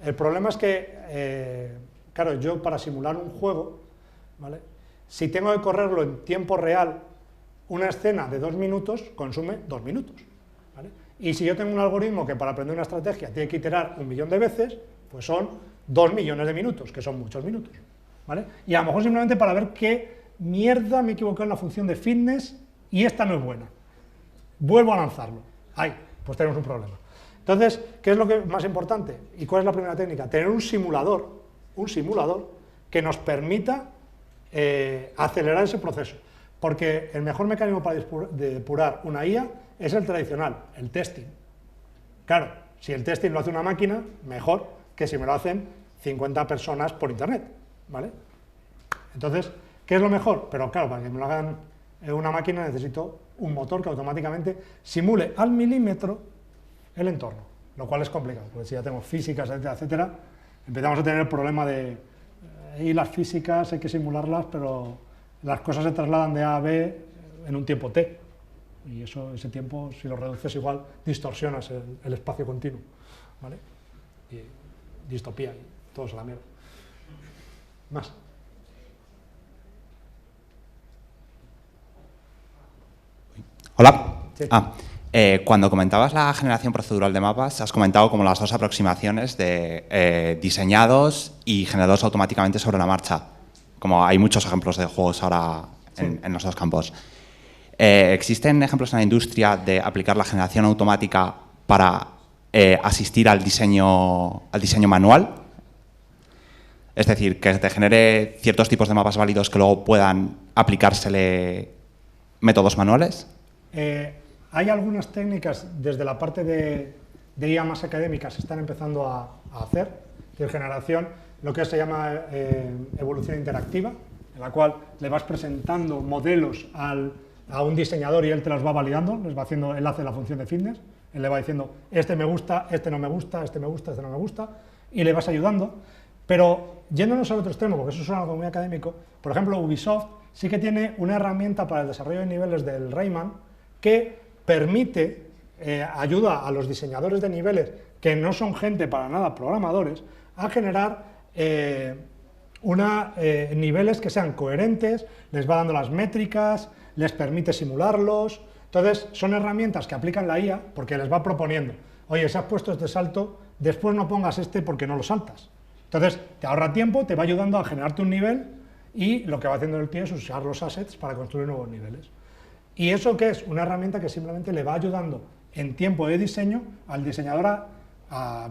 El problema es que, claro, yo para simular un juego, ¿vale?, si tengo que correrlo en tiempo real, una escena de 2 minutos consume 2 minutos, ¿vale? Y si yo tengo un algoritmo que para aprender una estrategia tiene que iterar 1 millón de veces, pues son 2 millones de minutos, que son muchos minutos, ¿vale? Y a lo mejor simplemente para ver qué mierda me he equivocado en la función de fitness y esta no es buena. Vuelvo a lanzarlo. Ahí, pues tenemos un problema. Entonces, ¿qué es lo que más importante? ¿Y cuál es la primera técnica? Tener un simulador que nos permita acelerar ese proceso. Porque el mejor mecanismo para depurar una IA es el tradicional, el testing. Claro, si el testing lo hace una máquina, mejor que si me lo hacen 50 personas por internet, ¿vale? Entonces, ¿qué es lo mejor? Pero claro, para que me lo hagan una máquina necesito un motor que automáticamente simule al milímetro el entorno, lo cual es complicado, porque si ya tenemos físicas, etcétera, etcétera, empezamos a tener el problema de y las físicas hay que simularlas, pero las cosas se trasladan de A a B en un tiempo T, y ese tiempo, si lo reduces igual, distorsionas el espacio continuo, ¿vale? Y distopía, y todo es a la mierda. Más. Hola. Sí. Cuando comentabas la generación procedural de mapas, has comentado como las dos aproximaciones de diseñados y generados automáticamente sobre la marcha. Como hay muchos ejemplos de juegos ahora en los dos campos. ¿Existen ejemplos en la industria de aplicar la generación automática para asistir al diseño manual? Es decir, que te genere ciertos tipos de mapas válidos que luego puedan aplicársele métodos manuales. Hay algunas técnicas desde la parte de IA más académica se están empezando a hacer, de generación, lo que se llama evolución interactiva, en la cual le vas presentando modelos a un diseñador y él te los va validando, él hace la función de fitness, él le va diciendo, este me gusta, este no me gusta, este me gusta, este no me gusta, y le vas ayudando. Pero yéndonos al otro extremo, porque eso suena algo muy académico, por ejemplo, Ubisoft sí que tiene una herramienta para el desarrollo de niveles del Rayman que permite, ayuda a los diseñadores de niveles, que no son gente para nada programadores, a generar niveles que sean coherentes, les va dando las métricas, les permite simularlos. Entonces, son herramientas que aplican la IA porque les va proponiendo, oye, si has puesto este salto, después no pongas este porque no lo saltas. Entonces, te ahorra tiempo, te va ayudando a generarte un nivel y lo que va haciendo el tío es usar los assets para construir nuevos niveles. ¿Y eso qué es? Una herramienta que simplemente le va ayudando en tiempo de diseño al diseñador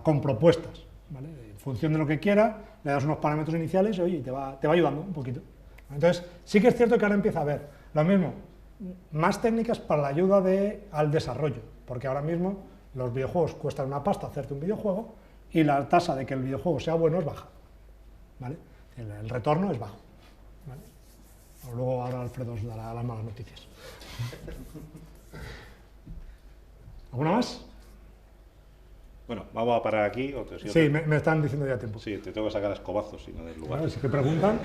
con propuestas, ¿vale? En función de lo que quiera, le das unos parámetros iniciales y oye, te va ayudando un poquito. Entonces, sí que es cierto que ahora empieza a haber lo mismo, más técnicas para la ayuda al desarrollo, porque ahora mismo los videojuegos cuestan una pasta hacerte un videojuego y la tasa de que el videojuego sea bueno es baja, ¿vale? El retorno es bajo, ¿vale? Luego ahora Alfredo os dará las malas noticias. ¿Alguna más? Bueno, vamos a parar aquí. Sí, me están diciendo ya tiempo. Sí, te tengo que sacar a escobazos si no des lugar. Bueno, si que preguntan.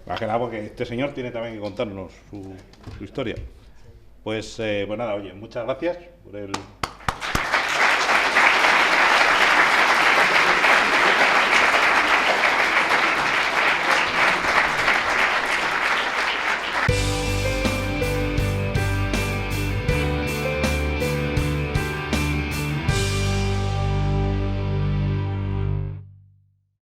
Más que nada porque este señor tiene también que contarnos su historia. Pues nada, oye, muchas gracias por el